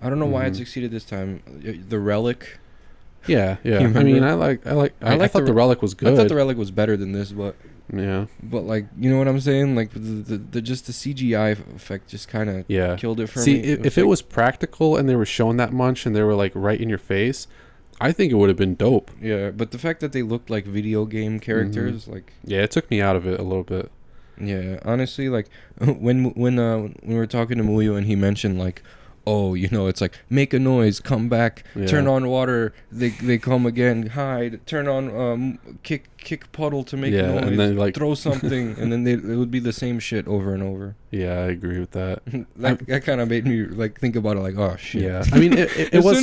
I don't know why it succeeded this time. The Relic. Yeah. I mean, I thought the Relic was good. I thought the Relic was better than this, but but like, you know what I'm saying? Like the just the CGI effect just kind of killed it for me. See, if it was practical and they were showing that much and they were like right in your face, I think it would have been dope. Yeah, but the fact that they looked like video game characters, like it took me out of it a little bit. Yeah, honestly, like when we were talking to Muyo and he mentioned like, oh, it's like, make a noise, come back, turn on water, they come again, hide, turn on kick puddle to make noise, and then like throw something, and then it would be the same shit over and over. Yeah, I agree with that. That kind of made me like think about it, like, oh shit. Yeah, I mean, it as was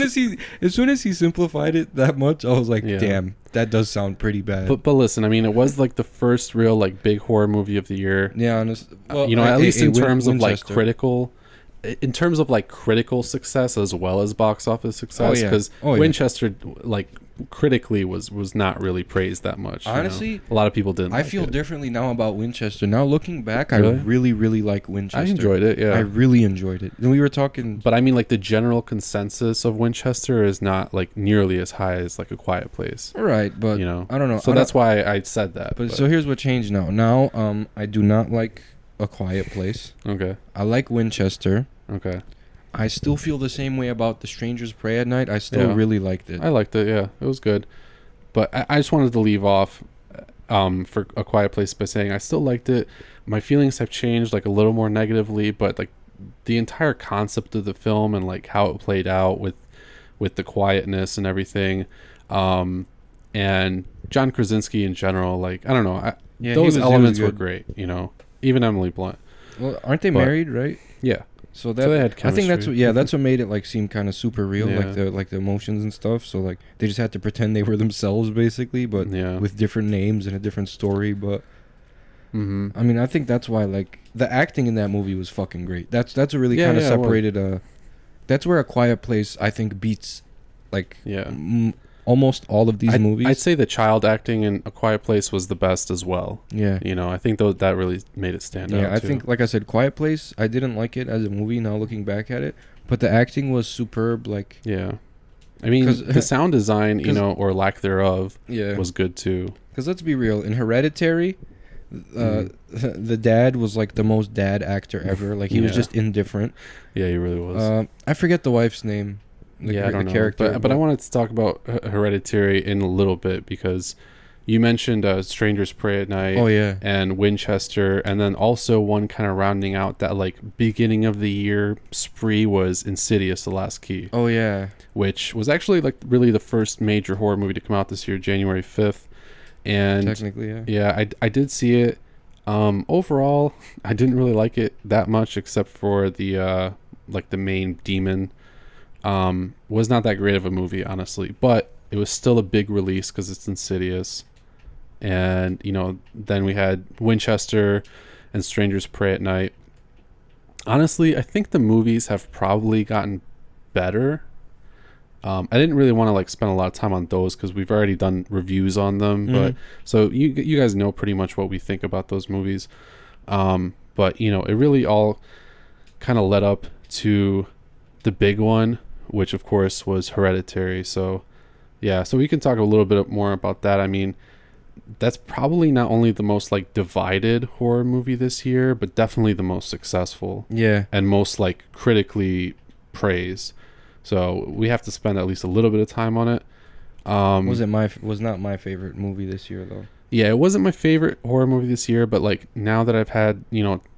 soon as he simplified it that much, I was like, damn, that does sound pretty bad. But listen, I mean, it was like the first real like big horror movie of the year. Yeah, honestly, well, at least in terms of like critical. In terms of like critical success as well as box office success, because Winchester like critically was not really praised that much. Honestly, a lot of people didn't. I feel differently now about Winchester. Now looking back, really? I really like Winchester. I enjoyed it. Yeah, I really enjoyed it. And we were talking, but I mean, like the general consensus of Winchester is not like nearly as high as like A Quiet Place. Right, but I don't know. So that's why I said that. But so here's what changed now. Now, I do not like A Quiet Place. Okay. I like Winchester. Okay. I still feel the same way about The Strangers Pray at Night. I still really liked it. I liked it, yeah. It was good. But I just wanted to leave off for A Quiet Place by saying I still liked it. My feelings have changed like a little more negatively, but like the entire concept of the film and like how it played out with the quietness and everything, and John Krasinski in general, like I don't know, those elements were great. Even Emily Blunt. Well, aren't they married, right? Yeah. So they had chemistry. I think that's what made it like seem kind of super real, like the emotions and stuff. So like they just had to pretend they were themselves basically, but with different names and a different story. But I mean, I think that's why like the acting in that movie was fucking great. That's what really kind of separated. That's where A Quiet Place I think beats like almost all of these movies. I'd say the child acting in A Quiet Place was the best as well. Yeah. I think that really made it stand out. Yeah, I think, like I said, Quiet Place, I didn't like it as a movie now looking back at it, but the acting was superb. Like, yeah. I mean, the sound design, or lack thereof, was good too. Because let's be real, in Hereditary, the dad was like the most dad actor ever. Like, he was just indifferent. Yeah, he really was. I forget the wife's name. I don't know. Character, but I wanted to talk about Hereditary in a little bit because you mentioned Strangers Pray at Night. Oh yeah, and Winchester, and then also one kind of rounding out that like beginning of the year spree was Insidious: The Last Key. Oh yeah, which was actually like really the first major horror movie to come out this year, January 5th. And technically, I did see it. Overall, I didn't really like it that much, except for the like the main demon. Was not that great of a movie, honestly, but it was still a big release because it's Insidious. And then we had Winchester and Strangers Pray at Night. Honestly, I think the movies have probably gotten better. I didn't really want to like spend a lot of time on those because we've already done reviews on them, but so you guys know pretty much what we think about those movies. But it really all kind of led up to the big one, which of course was Hereditary. So we can talk a little bit more about that. I mean, that's probably not only the most like divided horror movie this year, but definitely the most successful. Yeah. And most like critically praised. So we have to spend at least a little bit of time on it. Was not my favorite movie this year though. Yeah, it wasn't my favorite horror movie this year, but like now that I've had,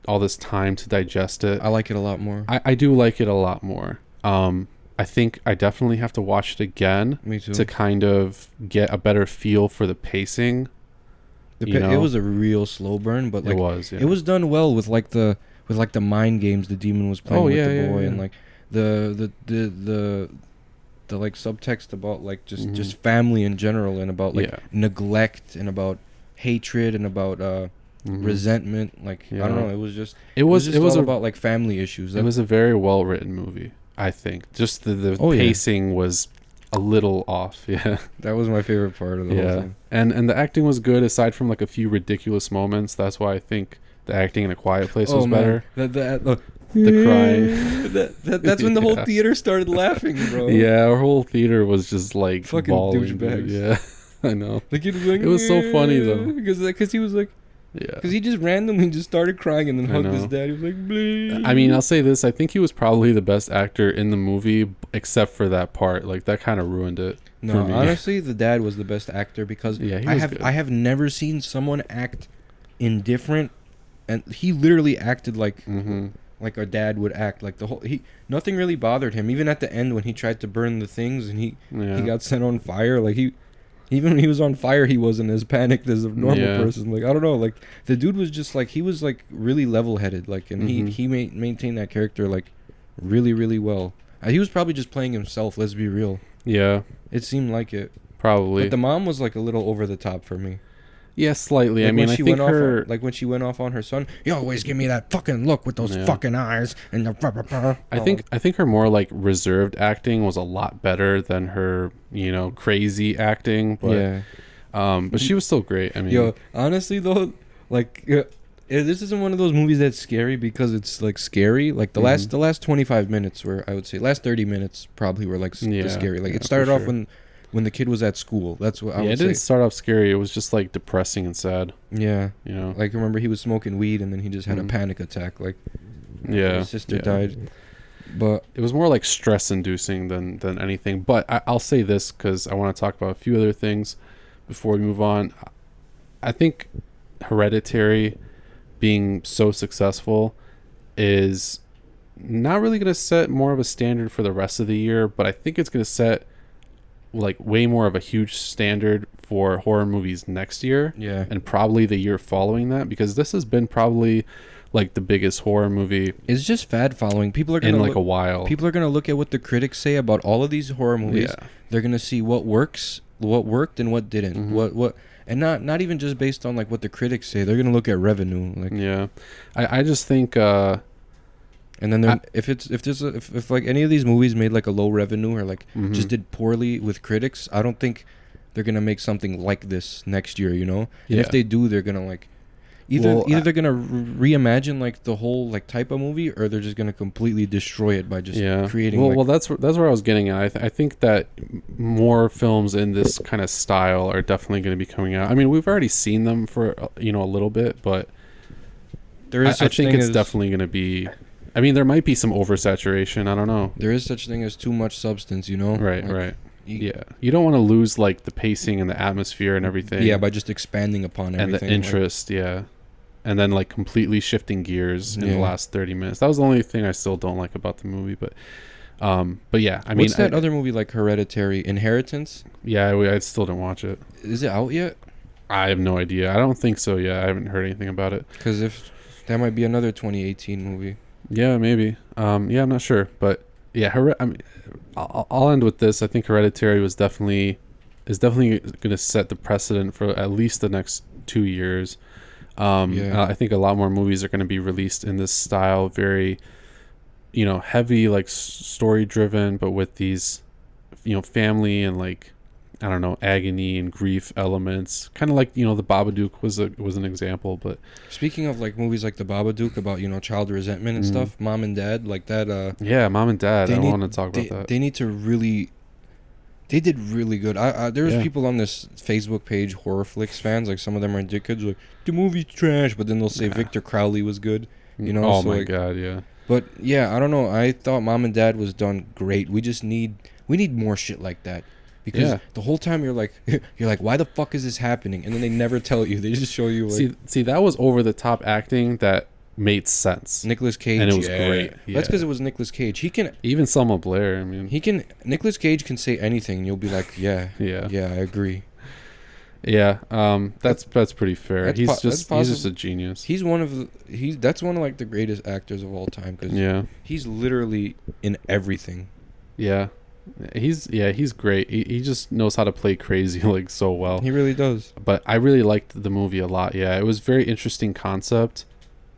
all this time to digest it, I like it a lot more. I do like it a lot more. I think I definitely have to watch it again. Me too. To kind of get a better feel for the pacing. It was a real slow burn, but like it was done well with like the mind games the demon was playing with the boy and like the like subtext about like just family in general and about like neglect and about hatred and about resentment. Like I don't know, it was all about like family issues. It was a very well written movie. I think just the pacing was a little off. Yeah, that was my favorite part of the whole thing. And the acting was good aside from like a few ridiculous moments. That's why I think the acting in A Quiet Place was better. The crying. That's when the whole theater started laughing, bro. Yeah, our whole theater was just like fucking bawling, douchebags. Yeah, I know. Like it was so funny though because he was like. Yeah. Because he just randomly just started crying and then hugged his dad. He was like, bleed. I mean, I'll say this. I think he was probably the best actor in the movie, except for that part. Like, that kind of ruined it for me. Honestly, the dad was the best actor because I have never seen someone act indifferent. And he literally acted like like a dad would act. Like nothing really bothered him. Even at the end when he tried to burn the things and he got set on fire. Like even when he was on fire, he wasn't as panicked as a normal person. Like, I don't know. Like, the dude was just, like, he was, like, really level-headed. Like, and he maintained that character, like, really, really well. He was probably just playing himself, let's be real. Yeah. It seemed like it. Probably. But the mom was, like, a little over the top for me. Yeah, slightly. Like, I mean, I think her... like, when she went off on her son, you always give me that fucking look with those fucking eyes. And the... I think her more, like, reserved acting was a lot better than her, you know, crazy acting. But, but she was still great. I mean... Yo, honestly, though, like... this isn't one of those movies that's scary because it's, like, scary. Like, the last 25 minutes were, I would say, last 30 minutes probably were, like, scary. Like, it started off when the kid was at school. That's what I would say. It didn't start off scary. It was just, like, depressing and sad. Yeah. You know? Like, remember he was smoking weed and then he just had a panic attack. Like, his sister died. But it was more, like, stress-inducing than anything. But I'll say this because I want to talk about a few other things before we move on. I think Hereditary being so successful is not really going to set more of a standard for the rest of the year, but I think it's going to set like way more of a huge standard for horror movies next year and probably the year following that, because this has been probably like the biggest horror movie. It's just fad following. People are gonna in like a while. People are going to look at what the critics say about all of these horror movies. They're going to see what worked and what didn't. What and not even just based on like what the critics say. They're going to look at revenue. Like I just think and then if like any of these movies made like a low revenue or like just did poorly with critics, I don't think they're gonna make something like this next year, you know. And if they do, they're gonna like either they're gonna reimagine like the whole like type of movie, or they're just gonna completely destroy it by just creating. Well, that's where I was getting at. I think that more films in this kind of style are definitely going to be coming out. I mean, we've already seen them for a little bit, but there is. I think it's definitely going to be. I mean, there might be some oversaturation. I don't know. There is such thing as too much substance, you know? Right, like, right. You don't want to lose, like, the pacing and the atmosphere and everything. Yeah, by just expanding upon everything. And the interest, And then, like, completely shifting gears in the last 30 minutes. That was the only thing I still don't like about the movie. But yeah, I mean... What's that other movie, like, Hereditary? Inheritance? Yeah, I still didn't watch it. Is it out yet? I have no idea. I don't think so, I haven't heard anything about it. Because if... That might be another 2018 movie. Yeah, maybe. I'm not sure, but yeah, I mean, I'll end with this. I think Hereditary is definitely going to set the precedent for at least the next 2 years. I think a lot more movies are going to be released in this style, very, heavy, like story driven, but with these, family and like, I don't know, agony and grief elements, kind of like, the Babadook was an example. But speaking of like movies like the Babadook about child resentment and stuff, Mom and Dad, like that. Mom and Dad. I want to talk about that. They need to really. They did really good. There was people on this Facebook page, Horror Flicks fans, like some of them are dickheads, like the movie's trash, but then they'll say Victor Crowley was good. Oh my god, yeah. But yeah, I don't know. I thought Mom and Dad was done great. We need more shit like that. Because the whole time you're like, why the fuck is this happening? And then they never tell you. They just show you. Like, see, that was over the top acting that made sense. Nicolas Cage, and it was great. Yeah. That's because it was Nicolas Cage. He can even Selma Blair. I mean, Nicolas Cage can say anything, and you'll be like, yeah, I agree. Yeah, that's pretty fair. He's just a genius. That's one of like the greatest actors of all time. Cause he's literally in everything. Yeah. He's great. He just knows how to play crazy like so well. He really does. But I really liked the movie a lot. Yeah, it was very interesting concept,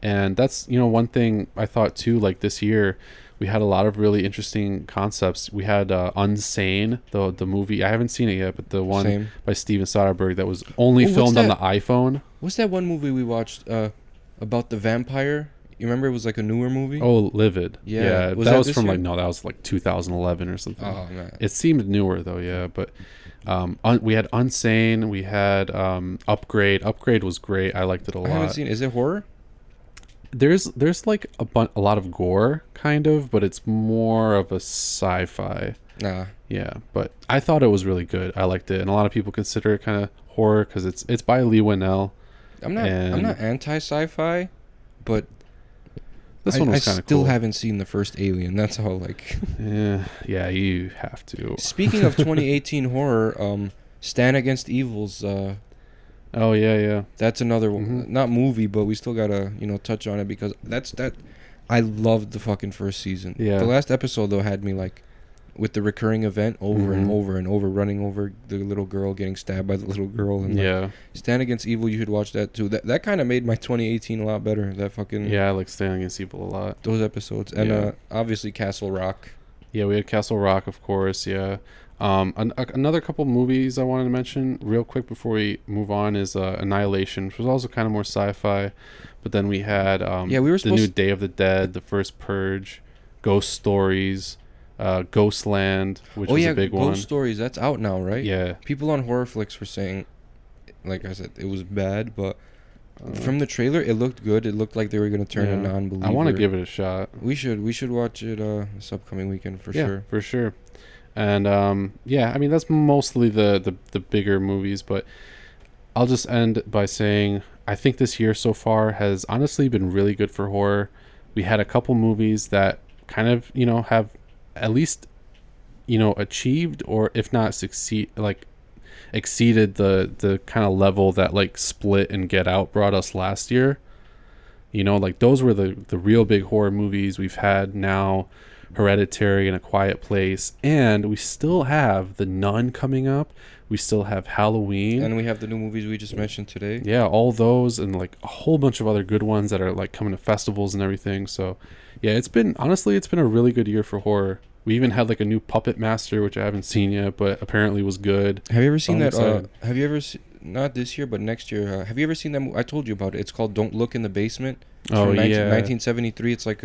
and that's one thing I thought too. Like this year, we had a lot of really interesting concepts. We had Unsane, the movie. I haven't seen it yet, but the one by Steven Soderbergh that was only filmed on the iPhone. What's that one movie we watched about the vampire? You remember it was like a newer movie? Oh, Livid. Yeah. That was from year? That was like 2011 or something. Oh, man. It seemed newer though, yeah. But we had Unsane. We had Upgrade. Upgrade was great. I liked it a lot. I haven't seen it. Is it horror? There's like a lot of gore, kind of, but it's more of a sci-fi. Nah. Yeah, but I thought it was really good. I liked it, and a lot of people consider it kind of horror because it's by Lee Winnell. I'm not anti-sci-fi, but This one was kind of cool. I still haven't seen the first Alien. That's how, like... yeah, you have to. Speaking of 2018 horror, Stand Against Evil's... oh, yeah. That's another one. Not movie, but we still gotta, touch on it because that... I loved the fucking first season. Yeah. The last episode, though, had me, like... with the recurring event over and over and over, running over the little girl, getting stabbed by the little girl. And like, Stand Against Evil, you should watch that too. That kind of made my 2018 a lot better. That fucking... Yeah, I like Stand Against Evil a lot. Those episodes. And obviously Castle Rock. Yeah, we had Castle Rock, of course, yeah. Another couple movies I wanted to mention real quick before we move on is Annihilation, which was also kind of more sci-fi. But then we had we were the new Day of the Dead, The First Purge, Ghost Stories... Ghostland, which was a big one. Ghost Stories, that's out now, right? Yeah. People on Horrorflix were saying, like I said, it was bad, but from the trailer, it looked good. It looked like they were going to turn a non-believer. I want to give it a shot. We should watch it this upcoming weekend for sure. For sure. And I mean that's mostly the bigger movies, but I'll just end by saying I think this year so far has honestly been really good for horror. We had a couple movies that kind of, have at least achieved, or if not exceeded the kind of level that like Split and Get Out brought us last year. Like those were the real big horror movies. We've had now Hereditary and A Quiet Place, and we still have The Nun coming up. We still have Halloween, and we have the new movies we just mentioned today. Yeah, all those, and like a whole bunch of other good ones that are like coming to festivals and everything. So yeah, it's been a really good year for horror. We even had like a new Puppet Master, which I haven't seen yet, but apparently was good. Have you ever seen that? Have you ever not this year, but next year? Have you ever seen that? I told you about it. It's called Don't Look in the Basement. It's from 1973. It's like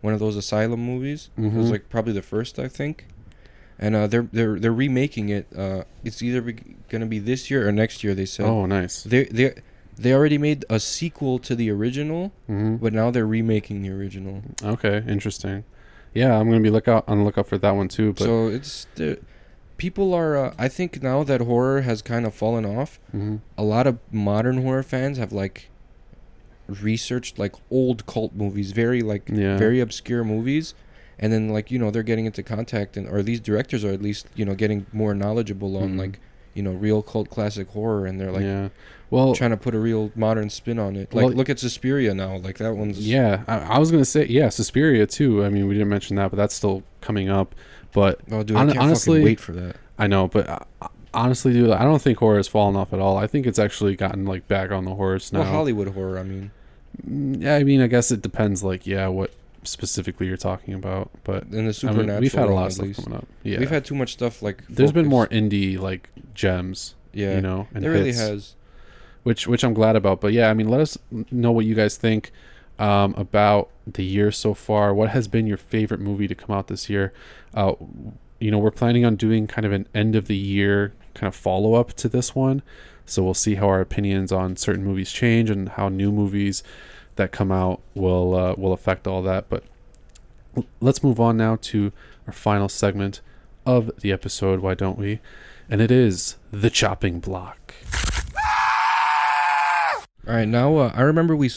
one of those asylum movies. It was like probably the first, I think. And they're remaking it. It's either gonna be this year or next year. They said. Oh, nice. They already made a sequel to the original, but now they're remaking the original. Okay, interesting. Yeah, I'm gonna be on the lookout for that one too. But so it's people are. I think now that horror has kind of fallen off, a lot of modern horror fans have like researched like old cult movies, very obscure movies. And then, like, they're getting into contact, or these directors are at least, getting more knowledgeable on, like, real cult classic horror. And they're, like, trying to put a real modern spin on it. Like, look at Suspiria now. Like, that one's... Yeah, I was going to say, Suspiria, too. I mean, we didn't mention that, but that's still coming up. But I can't honestly, fucking wait for that. I know, but honestly, dude, I don't think horror has fallen off at all. I think it's actually gotten, like, back on the horse now. Well, Hollywood horror, I mean. Yeah, I mean, I guess it depends, like, what specifically you're talking about, but in the supernatural, we've had a lot of stuff coming up. Yeah, we've had too much stuff. Like there's been more indie like gems. Yeah, and there really has, which I'm glad about. But yeah, I mean, let us know what you guys think about the year so far. What has been your favorite movie to come out this year? We're planning on doing kind of an end of the year kind of follow up to this one, so we'll see how our opinions on certain movies change and how new movies that come out will affect all that. But let's move on now to our final segment of the episode, why don't we? And it is the chopping block. All right, now I remember we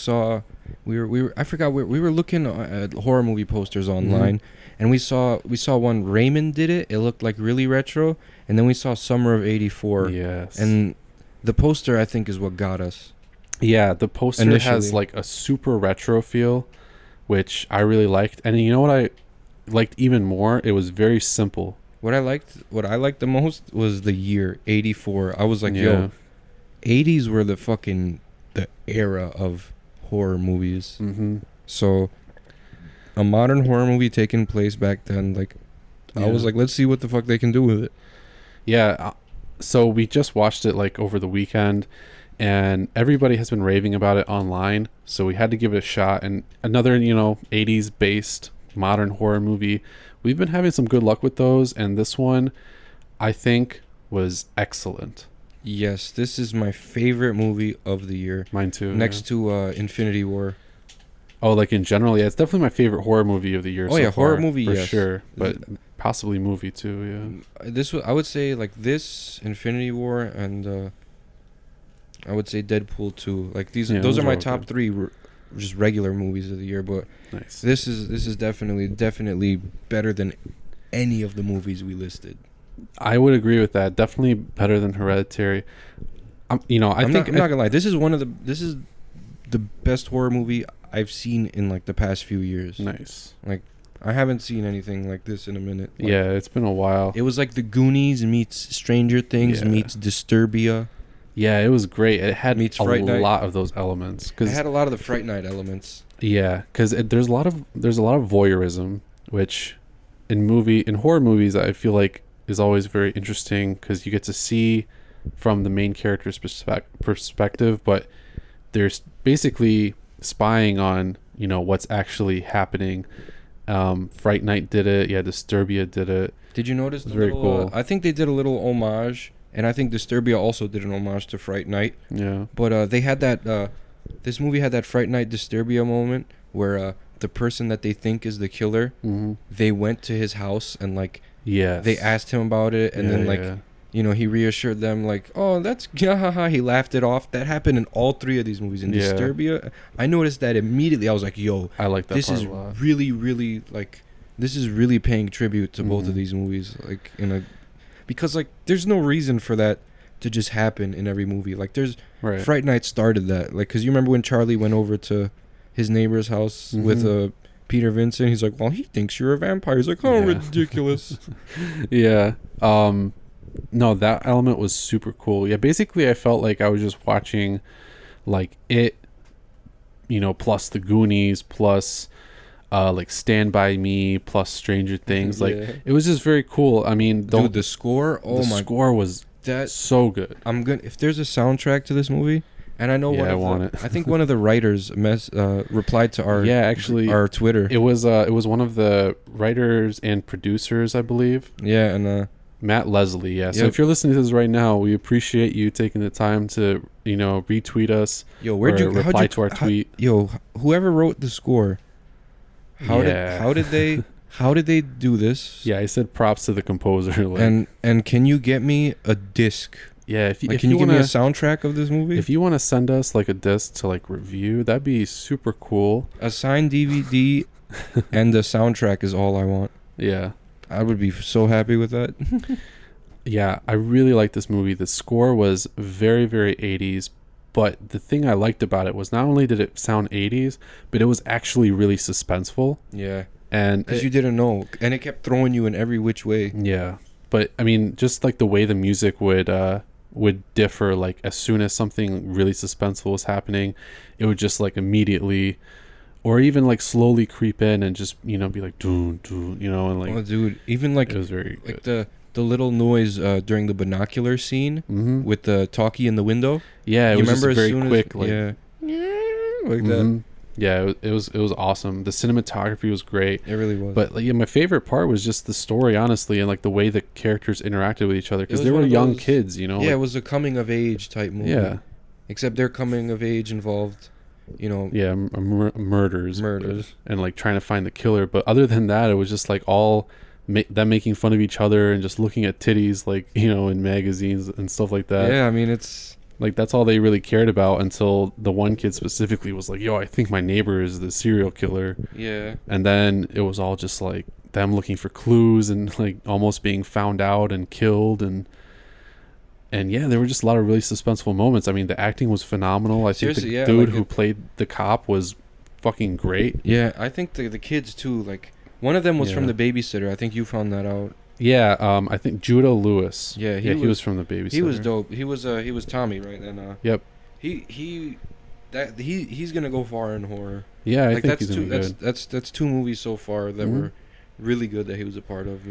were looking at horror movie posters online, and we saw one. Raymond did it. It looked like really retro, and then we saw Summer of '84. Yes, and the poster I think is what got us. Yeah, the poster has like a super retro feel, which I really liked. And you know what I liked even more? It was very simple. What I liked the most was the year 84. I was like, yo, 80s were the era of horror movies. So a modern horror movie taking place back then, like, I was like, let's see what the fuck they can do with it. Yeah, so we just watched it like over the weekend, and everybody has been raving about it online, so we had to give it a shot. And another 80s based modern horror movie, we've been having some good luck with those, and this one I think was excellent. Yes, this is my favorite movie of the year. Mine too, next to Infinity War. Oh, like in general? Yeah, it's definitely my favorite horror movie of the year. Horror movie, for sure, but possibly movie too. Yeah, I would say like this, Infinity War, and I would say Deadpool 2. Like those are my top three just regular movies of the year. But Nice. this is definitely better than any of the movies we listed. I would agree with that. Definitely better than Hereditary. I think I'm not gonna lie. This is the best horror movie I've seen in like the past few years. Nice. Like, I haven't seen anything like this in a minute. Like, Yeah, it's been a while. it was like the Goonies meets Stranger Things meets Disturbia. Yeah, it was great. It had Meets a Fright Night. lot of those elements. It had a lot of the Fright Night elements. Yeah, because there's a lot of voyeurism, which in horror movies I feel like is always very interesting because you get to see from the main character's perspective, but there's basically spying on what's actually happening. Fright Night did it. Yeah, Disturbia did it. Did you notice the Very little, cool. I think they did a little homage, and I think Disturbia also did an homage to Fright Night. Yeah. But they had that. This movie had that Fright Night Disturbia moment where the person that they think is the killer, they went to his house and like they asked him about it, and then like he reassured them like, oh, that's he laughed it off. That happened in all three of these movies. In Disturbia, I noticed that immediately. I was like, yo, I like that. This part is a lot. really like, this is really paying tribute to both of these movies. Like because like there's no reason for that to just happen in every movie. Like there's Fright Night started that. Like, cause you remember when Charlie went over to his neighbor's house with Peter Vincent. He's like, well, he thinks you're a vampire. He's like, oh, ridiculous. Yeah. No, that element was super cool. Yeah, basically I felt like I was just watching like it, plus the Goonies, plus like Stand By Me, plus Stranger Things. Like it was just very cool. I mean, dude, the score, the score was so good. I'm good. If there's a soundtrack to this movie, and I know I think one of the writers replied to our our Twitter. It was one of the writers and producers, I believe. Yeah, and Matt Leslie. Yeah. So if you're listening to this right now, we appreciate you taking the time to retweet us. Yo, reply to our tweet? Whoever wrote the score, how did they do this? Yeah, I said props to the composer. Like, and can you get me a disc? Yeah, if you give me a soundtrack of this movie? If you want to send us like a disc to like review, that'd be super cool. A signed DVD and the soundtrack is all I want. Yeah. I would be so happy with that. Yeah, I really liked this movie. The score was very, very 80s, but the thing I liked about it was not only did it sound 80s, but it was actually really suspenseful. Yeah. And because you didn't know, and it kept throwing you in every which way. Yeah. But I mean, just like the way the music would differ, like as soon as something really suspenseful was happening, it would just like immediately, or even like slowly creep in and just be like doon doon, and like. Oh, dude, even like it was very good. Like the little noise during the binocular scene with the talkie in the window. Yeah, it was just very quick, like that. Yeah, it was awesome. The cinematography was great. It really was. But like, my favorite part was just the story, honestly, and like the way the characters interacted with each other, because they were young kids, Yeah, like, it was a coming of age type movie. Yeah. Except their coming of age involved, Yeah, murders. Murders. And like trying to find the killer. But other than that, it was just like all them making fun of each other and just looking at titties, like, in magazines and stuff like that. Yeah, I mean, it's. Like, that's all they really cared about until the one kid specifically was like, yo, I think my neighbor is the serial killer. Yeah. And then it was all just like them looking for clues and like almost being found out and killed. And yeah, there were just a lot of really suspenseful moments. I mean, the acting was phenomenal. I think the dude who played the cop was fucking great. Yeah, I think the kids too. Like, one of them was from The Babysitter. I think you found that out. Yeah, I think Judah Lewis. Yeah, he was from The Babysitter. He was dope. He was Tommy, right? And yep. He's gonna go far in horror. Yeah, I like, think he's gonna be good. That's two movies so far that were really good that he was a part of.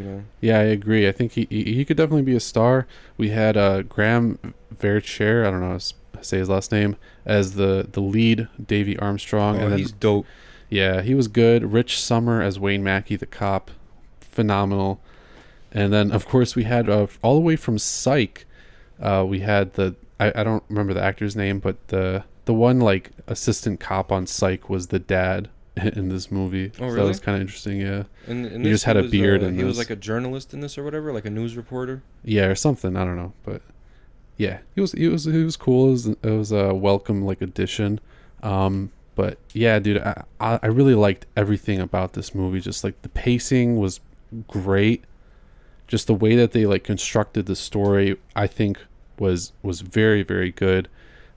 Yeah, I agree. I think he could definitely be a star. We had Graham Vercher, I don't know how to say his last name, as the lead, Davy Armstrong. Oh, and then, he's dope. Yeah, he was good. Rich Sommer as Wayne Mackey, the cop, phenomenal. And then, of course, we had all the way from Psych, we had I don't remember the actor's name, but the one like assistant cop on Psych was the dad in this movie. Oh, really? So that was kind of interesting, yeah. And he just had a beard. And he was like a journalist in this or whatever, like a news reporter. Yeah, or something. I don't know, but yeah, he was cool. It was a welcome like addition. But But yeah, dude, I really liked everything about this movie. Just like the pacing was great. Just the way that they like constructed the story, I think was very, very good.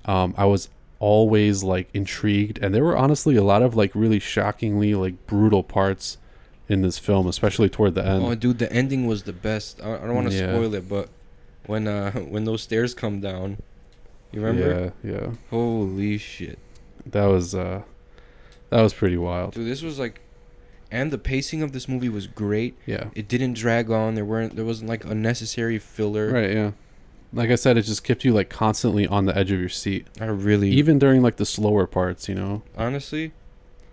I was always like intrigued, and there were honestly a lot of like really shockingly like brutal parts in this film, especially toward the end. Oh, dude, the ending was the best. I don't want to spoil it, but when those stairs come down, you remember? Yeah. Holy shit. That was pretty wild. Dude, this was like, and the pacing of this movie was great. Yeah. It didn't drag on. There wasn't like unnecessary filler. Right, yeah. Like I said, it just kept you like constantly on the edge of your seat. Even during like the slower parts, you know. Honestly,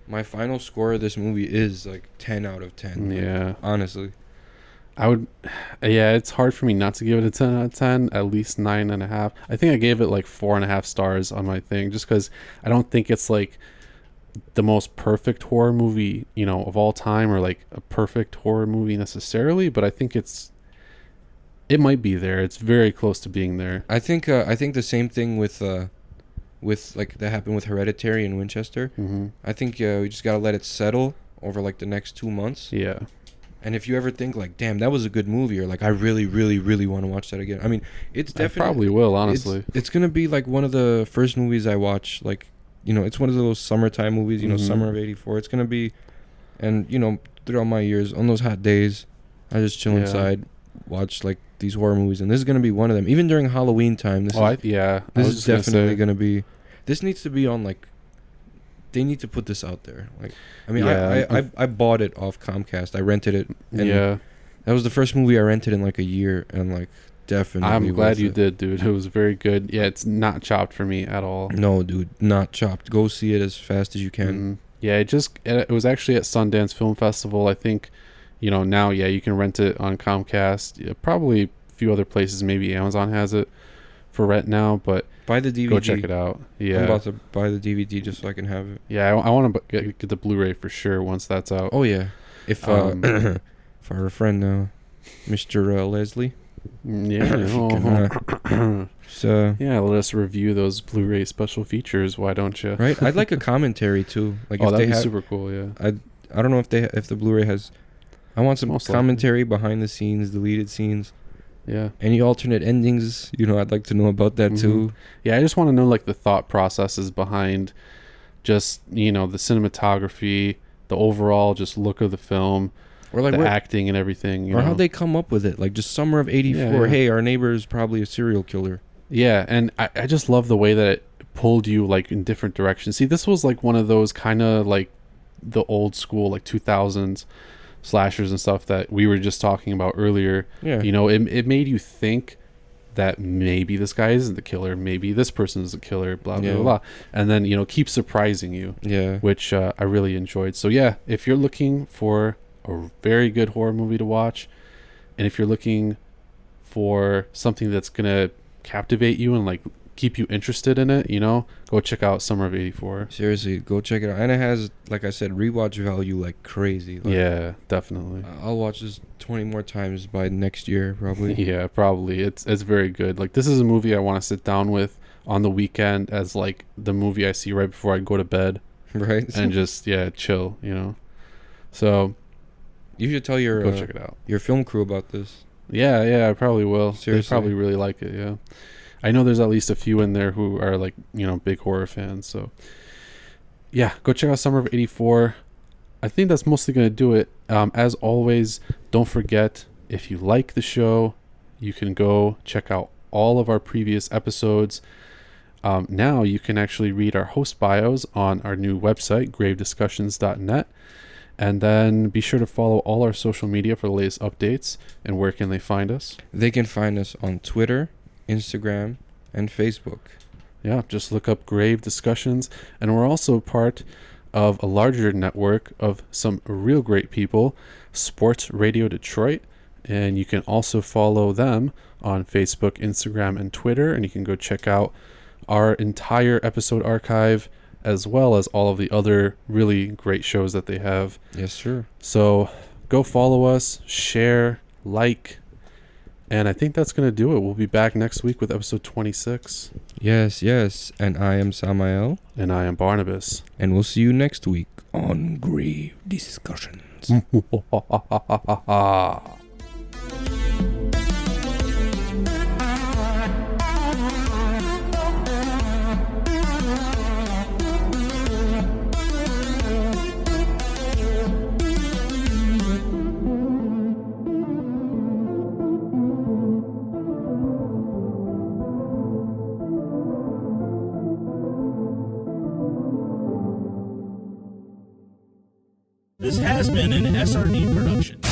my final score of this movie is like 10 out of 10. Yeah. Like, honestly. It's hard for me not to give it a 10 out of 10, at least 9.5. I think I gave it like 4.5 stars on my thing, just because I don't think it's like the most perfect horror movie, you know, of all time, or like a perfect horror movie necessarily, but I think it might be there. It's very close to being there. I think the same thing with like that happened with Hereditary and Winchester. Mm-hmm. I think we just gotta let it settle over like the next 2 months. Yeah. And if you ever think like, damn, that was a good movie, or like I really, really, really want to watch that again. I mean, it's definitely, I probably will, honestly. It's gonna be like one of the first movies I watch. Like, you know, it's one of those summertime movies. You know, summer of '84. It's gonna be, and you know, throughout my years, on those hot days, I just chill inside, watch like these horror movies, and this is gonna be one of them. Even during Halloween time, this is definitely gonna be. This needs to be on like. They need to put this out there. Like, I mean, I bought it off Comcast. I rented it. And that was the first movie I rented in like a year, and like definitely. I'm glad you did, dude. It was very good. Yeah, it's not chopped for me at all. No, dude, not chopped. Go see it as fast as you can. Mm-hmm. Yeah, it was actually at Sundance Film Festival. I think, you know, now you can rent it on Comcast. Yeah, probably a few other places. Maybe Amazon has it for rent now, but buy the DVD. Go check it out. Yeah, I'm about to buy the DVD just so I can have it. Yeah, I want to get the Blu-ray for sure once that's out. Oh yeah, if our friend Mr. Leslie. So yeah, let us review those Blu-ray special features. Why don't you? Right, I'd like a commentary too. Like, that'd be super cool. Yeah, I don't know if the Blu-ray has. I want some commentary behind the scenes, deleted scenes. Yeah. Any alternate endings, you know, I'd like to know about that too. Yeah, I just want to know like the thought processes behind just, you know, the cinematography, the overall just look of the film, or like the acting and everything. You know? How they come up with it. Like just summer of '84. Yeah. Hey, our neighbor is probably a serial killer. Yeah, and I just love the way that it pulled you like in different directions. See, this was like one of those kind of like the old school like 2000s slashers and stuff that we were just talking about earlier. Yeah, you know, it made you think that maybe this guy isn't the killer, maybe this person is the killer, blah blah blah, and then, you know, keep surprising you. Yeah, which I really enjoyed. So yeah, if you're looking for a very good horror movie to watch, and if you're looking for something that's gonna captivate you and like keep you interested in it, you know, go check out Summer of '84. Seriously, go check it out. And it has, like I said, rewatch value like crazy. Like, yeah, definitely. I'll watch this 20 more times by next year, probably. Yeah, probably. It's very good. Like, this is a movie I want to sit down with on the weekend as like the movie I see right before I go to bed. Right. And just chill, you know. So you should tell your go check it out. Your film crew about this. Yeah, I probably will. Seriously. They probably really like it. Yeah. I know there's at least a few in there who are like, you know, big horror fans. So yeah, go check out Summer of '84. I think that's mostly going to do it. As always, don't forget, if you like the show, you can go check out all of our previous episodes. Now you can actually read our host bios on our new website, gravediscussions.net. And then be sure to follow all our social media for the latest updates. And where can they find us? They can find us on Twitter, Instagram, and Facebook. Yeah, just look up Grave Discussions. And we're also part of a larger network of some real great people, Sports Radio Detroit. And you can also follow them on Facebook, Instagram, and Twitter. And you can go check out our entire episode archive, as well as all of the other really great shows that they have. Yes, sir. So go follow us, share, like, And I think that's going to do it. We'll be back next week with episode 26. Yes. And I am Samael. And I am Barnabas. And we'll see you next week on Grave Discussions. This has been an SRD production.